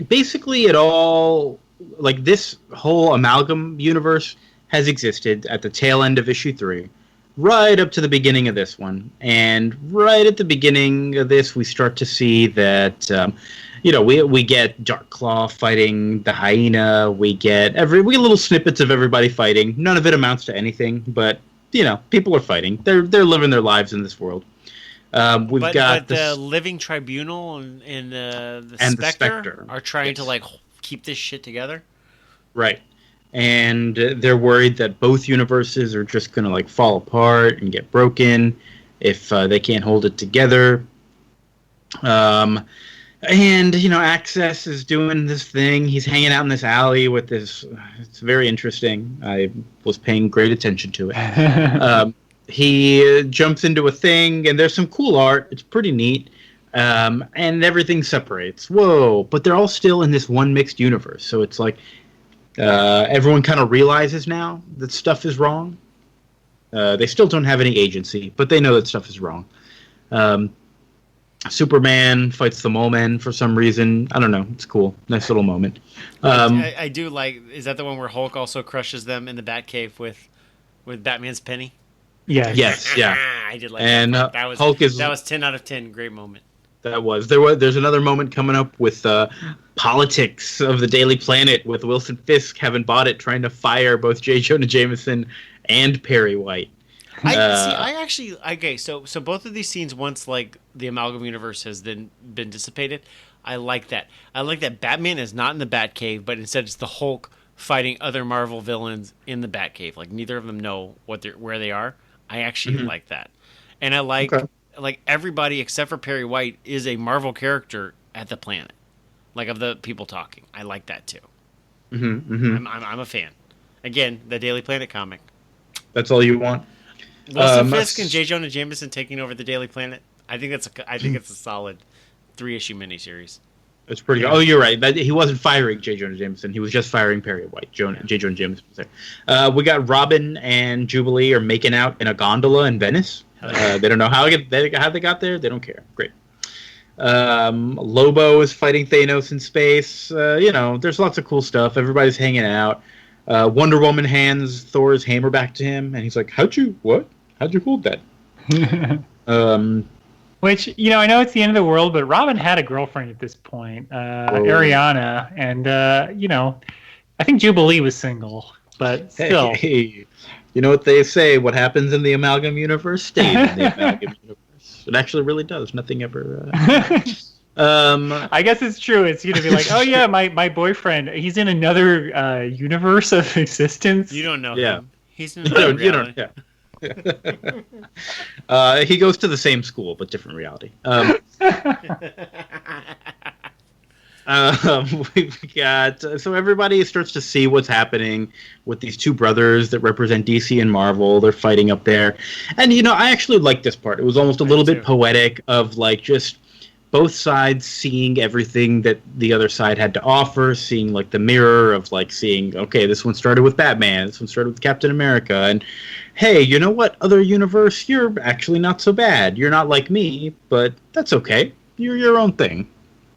basically, it all like this whole amalgam universe has existed at the tail end of issue 3, right up to the beginning of this one, and right at the beginning of this, we start to see that. We get Dark Claw fighting the hyena. We get little snippets of everybody fighting. None of it amounts to anything, but people are fighting. They're living their lives in this world. We've got the Living Tribunal and the and the Spectre Spectre are trying yes. to like keep this shit together. Right, and they're worried that both universes are just gonna like fall apart and get broken if they can't hold it together. And Access is doing this thing. He's hanging out in this alley with this. It's very interesting. I was paying great attention to it. He jumps into a thing, and there's some cool art. It's pretty neat. And everything separates. Whoa! But they're all still in this one mixed universe. So it's like everyone kind of realizes now that stuff is wrong. They still don't have any agency, but they know that stuff is wrong. Superman fights the Mole Men for some reason. I don't know. It's cool. Nice little moment. I do like. Is that the one where Hulk also crushes them in the Batcave with Batman's penny? Yeah. Yes. Yeah. I did like and that. That was Hulk is that was 10 out of 10. Great moment. There's another moment coming up with politics of the Daily Planet with Wilson Fisk having bought it, trying to fire both J. Jonah Jameson and Perry White. So both of these scenes, once like the Amalgam universe has then been dissipated, I like that. I like that Batman is not in the Batcave, but instead it's the Hulk fighting other Marvel villains in the Batcave. Like neither of them know where they are. I actually like that, and I like everybody except for Perry White is a Marvel character at the planet, like of the people talking. I like that too. I'm a fan. Again, the Daily Planet comic. That's all you want. Wilson Fisk and J. Jonah Jameson taking over the Daily Planet. I think it's a solid 3-issue miniseries. It's pretty good. Oh, you're right. He wasn't firing J. Jonah Jameson. He was just firing Perry White. J. Jonah Jameson was there. We got Robin and Jubilee are making out in a gondola in Venice. They don't know how they got there. They don't care. Great. Lobo is fighting Thanos in space. There's lots of cool stuff. Everybody's hanging out. Wonder Woman hands Thor's hammer back to him, and he's like, How'd you hold that? Which, I know it's the end of the world, but Robin had a girlfriend at this point, Ariana, and, I think Jubilee was single, but still. Hey, you know what they say, what happens in the Amalgam universe stays in the Amalgam universe. It actually really does. Nothing ever... I guess it's true. It's going to be like, oh yeah, my boyfriend, he's in another universe of existence. You don't know yeah. him. He's in another reality. Yeah. He goes to the same school, but different reality. We've got so everybody starts to see what's happening with these two brothers that represent DC and Marvel. They're fighting up there, and I actually like this part. It was almost a little bit poetic of like just both sides seeing everything that the other side had to offer, seeing like the mirror of like seeing, okay, this one started with Batman, this one started with Captain America, and hey, you know what, other universe, you're actually not so bad. You're not like me, but that's okay. You're your own thing.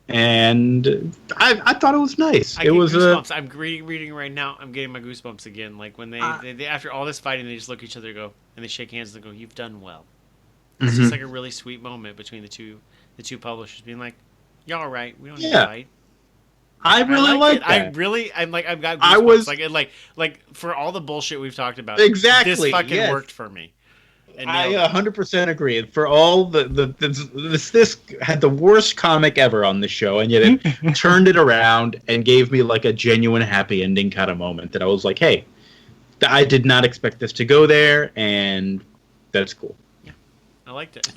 And I thought it was nice. It was goosebumps. I'm reading right now. I'm getting my goosebumps again. Like when they after all this fighting, they just look at each other, go, and they shake hands and go, "You've done well." It's just like a really sweet moment between the two publishers being like, "Y'all all right? We don't need to fight." I really like that. I've got goosebumps. Like for all the bullshit we've talked about. Exactly. This fucking worked for me. I 100% agree. For all this had the worst comic ever on the show, and yet it turned it around and gave me like a genuine happy ending kind of moment that I was like, hey, I did not expect this to go there, and that's cool. Yeah, I liked it.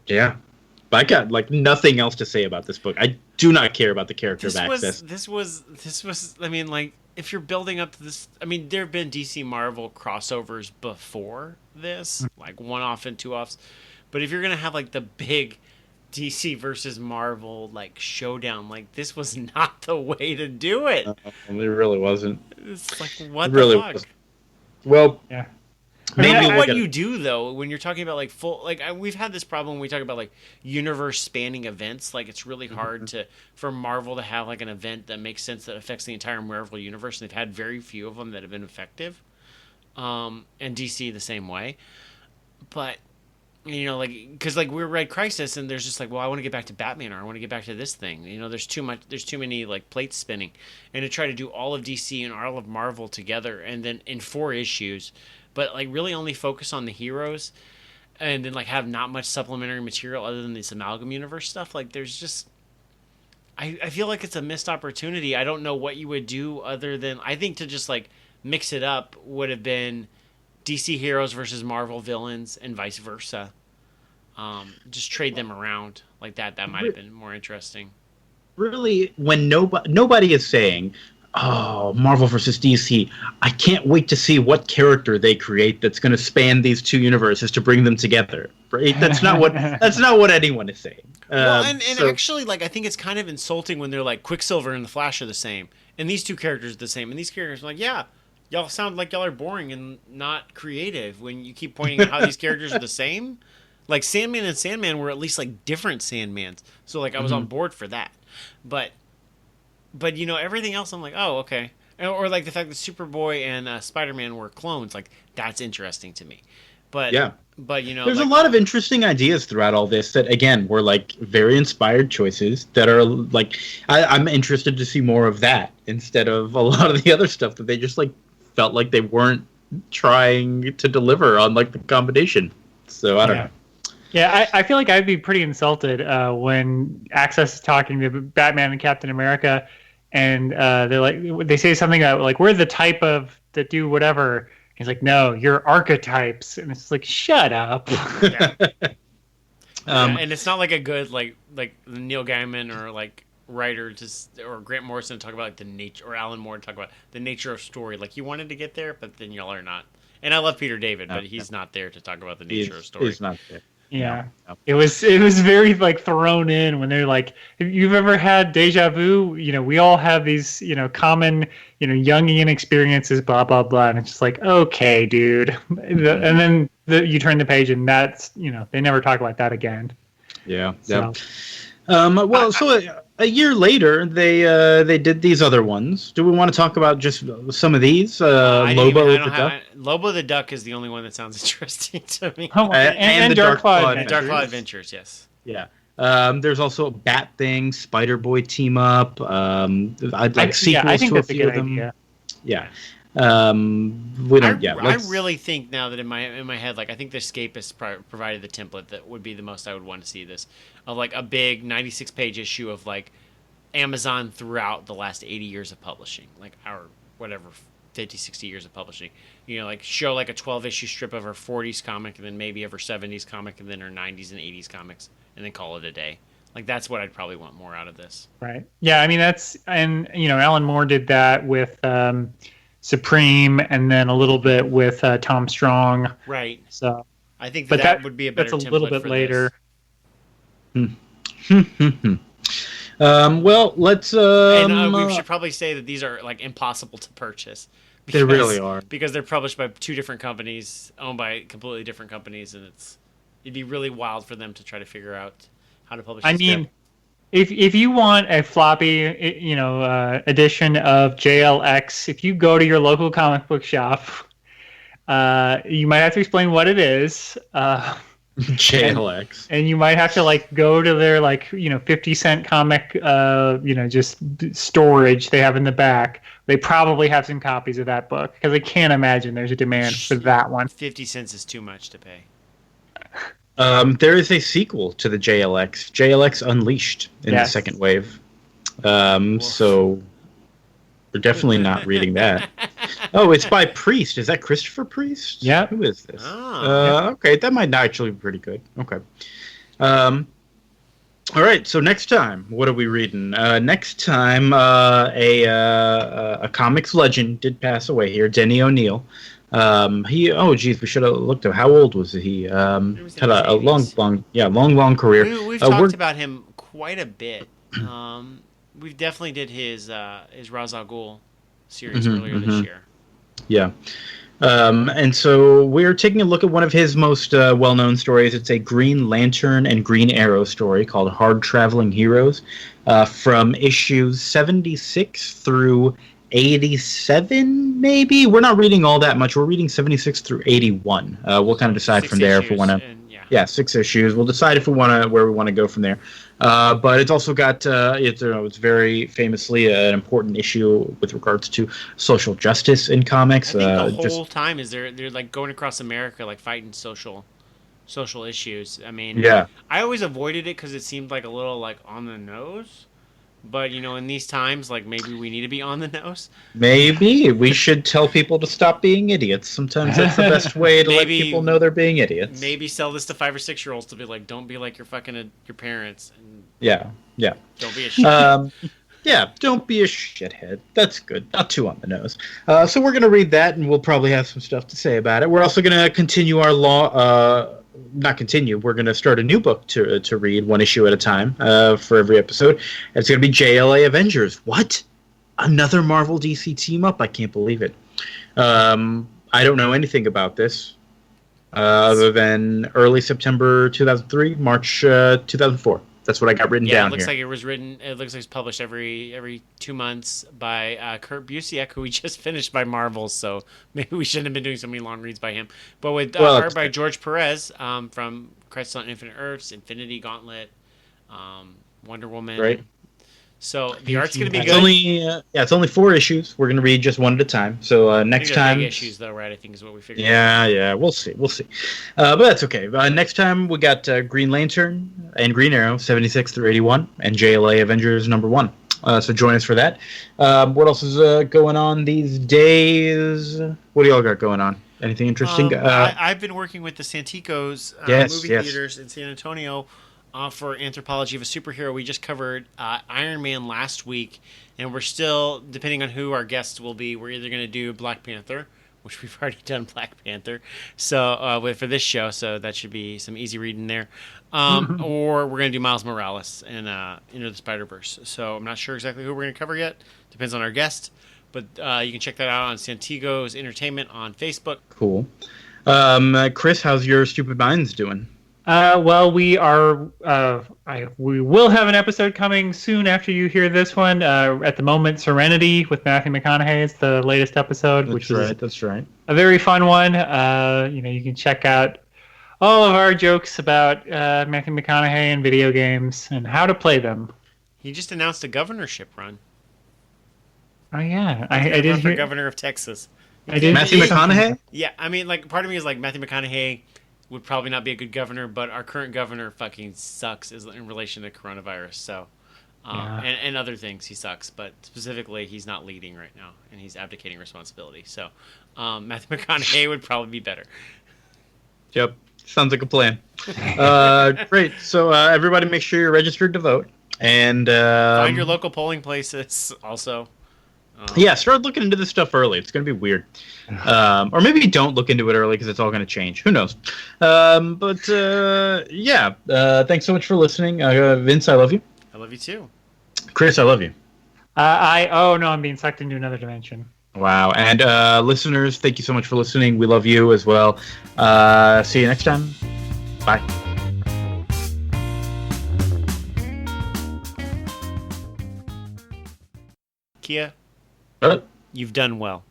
Yeah. But I got like nothing else to say about this book. I do not care about the character of Access. This was. I mean, like, if you're building up to this, I mean, there have been DC Marvel crossovers before this, like one-off and two-offs. But if you're gonna have like the big DC versus Marvel like showdown. Like this was not the way to do it. It really wasn't. It's like what It the really fuck? wasn't. Well, Yeah. maybe I know we'll what get you do though when you're talking about like full like we've had this problem when we talk about like universe spanning events. Like it's really hard for Marvel to have like an event that makes sense that affects the entire Marvel universe. And they've had very few of them that have been effective. And DC the same way. But you know, like because like we read Crisis and there's just like, well, I want to get back to Batman or I want to get back to this thing. You know, there's too many like plates spinning, and to try to do all of DC and all of Marvel together and then in 4 issues, but like really only focus on the heroes, and then like have not much supplementary material other than this Amalgam Universe stuff. Like there's just I feel like it's a missed opportunity. I don't know what you would do other than I think to just like mix it up would have been DC heroes versus Marvel villains and vice versa. Just trade them around like that. That might have been more interesting. really, when nobody is saying, "Oh, Marvel versus DC," I can't wait to see what character they create that's going to span these 2 universes to bring them together. Right? That's not what anyone is saying. Well, and actually, like I think it's kind of insulting when they're like Quicksilver and the Flash are the same, and these 2 characters are the same, and these characters are like, yeah, y'all sound like y'all are boring and not creative when you keep pointing out how these characters are the same. Like Sandman and Sandman were at least like different Sandmans, so like I was on board for that. But you know everything else, I'm like, oh okay. Or like the fact that Superboy and Spider-Man were clones, like that's interesting to me. But yeah. But you know, there's like, a lot of interesting ideas throughout all this that, again, were like very inspired choices that are like I'm interested to see more of that instead of a lot of the other stuff that they just like felt like they weren't trying to deliver on like the combination. So I don't know. Yeah, I feel like I'd be pretty insulted when Access is talking to Batman and Captain America, and they say something about like we're the type of that do whatever. He's like, no, you're archetypes, and it's like, shut up. Yeah. And it's not like a good like Neil Gaiman or like writer or Grant Morrison to talk about like the nature, or Alan Moore to talk about the nature of story. Like you wanted to get there, but then y'all are not. And I love Peter David, but he's not there to talk about the nature of story. He's not there. Yeah, it was very like thrown in when they're like, if you've ever had deja vu, you know, we all have these, you know, common, you know, Jungian experiences, blah blah blah, and it's just like, okay, dude, and then you turn the page and that's, you know, they never talk about that again. Yeah. So. So a year later, they did these other ones. Do we want to talk about just some of these? Lobo the Duck. Lobo the Duck is the only one that sounds interesting to me. Oh, and the Dark Claw Adventures. Dark Claw Adventures, yes. Yeah. There's also a Bat Thing, Spider Boy team up. I'd like sequels I think to that's a few of them. idea. Yeah. We don't. I really think now that in my head, like I think the Escapist provided the template that would be the most I would want to see this of like a big 96-page issue of like Amazon throughout the last 80 years of publishing, like our whatever 50, 60 years of publishing. You know, like show like a 12-issue strip of her 40s comic, and then maybe of her 70s comic, and then her 90s and 80s comics, and then call it a day. Like that's what I'd probably want more out of this. Right. Yeah. I mean and you know, Alan Moore did that with. Supreme, and then a little bit with Tom Strong. Right. So I think that would be a better. That's a little bit later. Well, let's. And we should probably say that these are like impossible to purchase. They really are, because they're published by 2 different companies, owned by completely different companies, and it'd be really wild for them to try to figure out how to publish. I mean. If you want a floppy, you know, edition of JLX, if you go to your local comic book shop, you might have to explain what it is. JLX, and you might have to like go to their like 50-cent comic, just storage they have in the back. They probably have some copies of that book because I can't imagine there's a demand for that one. 50 cents is too much to pay. There is a sequel to the JLX Unleashed in the second wave. So we're definitely not reading that. Oh, it's by Priest. Is that Christopher Priest? Yeah. Who is this? Okay, that might actually be pretty good. Okay. All right, so next time, what are we reading? Next time, a comics legend did pass away here, Denny O'Neil. Oh geez, we should have looked at how old was he. was in Had his a long 80s. long career. We've talked about him quite a bit. We definitely did his Ra's al Ghul series earlier this year. Yeah. And so we're taking a look at one of his most well-known stories. It's a Green Lantern and Green Arrow story called Hard Traveling Heroes, from issues 76 through 87, maybe? We're not reading all that much. We're reading 76 through 81. We'll kind of decide from there if we want to... Yeah, 6 issues. We'll decide if we want to where we want to go from there. But it's also got it's very famously an important issue with regards to social justice in comics. I think the whole time is they're like going across America, like fighting social issues. I mean, yeah. I always avoided it because it seemed like a little like on the nose. But, in these times, like, maybe we need to be on the nose. Maybe. We should tell people to stop being idiots. Sometimes that's the best way to let people know they're being idiots. Maybe sell this to 5 or 6-year-olds to be like, don't be like your parents. And yeah. Don't be a shithead. Yeah, don't be a shithead. That's good. Not too on the nose. So we're going to read that, and we'll probably have some stuff to say about it. We're also going to continue our not continue. We're going to start a new book to read, one issue at a time, for every episode. It's going to be JLA Avengers. What? Another Marvel DC team up? I can't believe it. I don't know anything about this other than early September 2003, March 2004. That's what I got written down here. It looks like it was written. It looks like it's published every 2 months by Kurt Busiek, who we just finished by Marvel. So maybe we shouldn't have been doing so many long reads by him. But with art by George Perez from Crisis on Infinite Earths, Infinity Gauntlet, Wonder Woman. Right. So the art's going to be good. It's only 4 issues. We're going to read just one at a time. So next time, big issues though, right? I think is what we figured. Yeah, we'll see. But that's okay. Next time we got Green Lantern and Green Arrow 76 through 81, and JLA Avengers #1. So join us for that. What else is going on these days? What do y'all got going on? Anything interesting? I've been working with the Santikos movie theaters in San Antonio. For Anthropology of a Superhero. We just covered Iron Man last week, and we're still, depending on who our guests will be, we're either going to do Black Panther, which we've already done Black Panther, so for this show, so that should be some easy reading there, or we're going to do Miles Morales and Into the Spider-Verse. So I'm not sure exactly who we're going to cover yet. Depends on our guest, but you can check that out on Santiago's Entertainment on Facebook. Cool. Chris, how's your Stupid Minds doing? Well, we are. We will have an episode coming soon after you hear this one. At the moment, Serenity with Matthew McConaughey is the latest episode, That's right. A very fun one. You can check out all of our jokes about Matthew McConaughey and video games and how to play them. He just announced a governorship run. Oh yeah, I did for governor of Texas. Matthew McConaughey? Yeah, I mean, like, part of me is like Matthew McConaughey would probably not be a good governor, but our current governor fucking sucks in relation to coronavirus. So, and other things, he sucks. But specifically, he's not leading right now, and he's abdicating responsibility. So, Matthew McConaughey would probably be better. Yep, sounds like a plan. Great. So everybody, make sure you're registered to vote, and find your local polling places. Also. Start looking into this stuff early. It's going to be weird. Or maybe don't look into it early because it's all going to change. Who knows? Thanks so much for listening. Vince, I love you. I love you too. Chris, I love you. I'm being sucked into another dimension. Wow. And listeners, thank you so much for listening. We love you as well. See you next time. Bye. Kia, you've done well.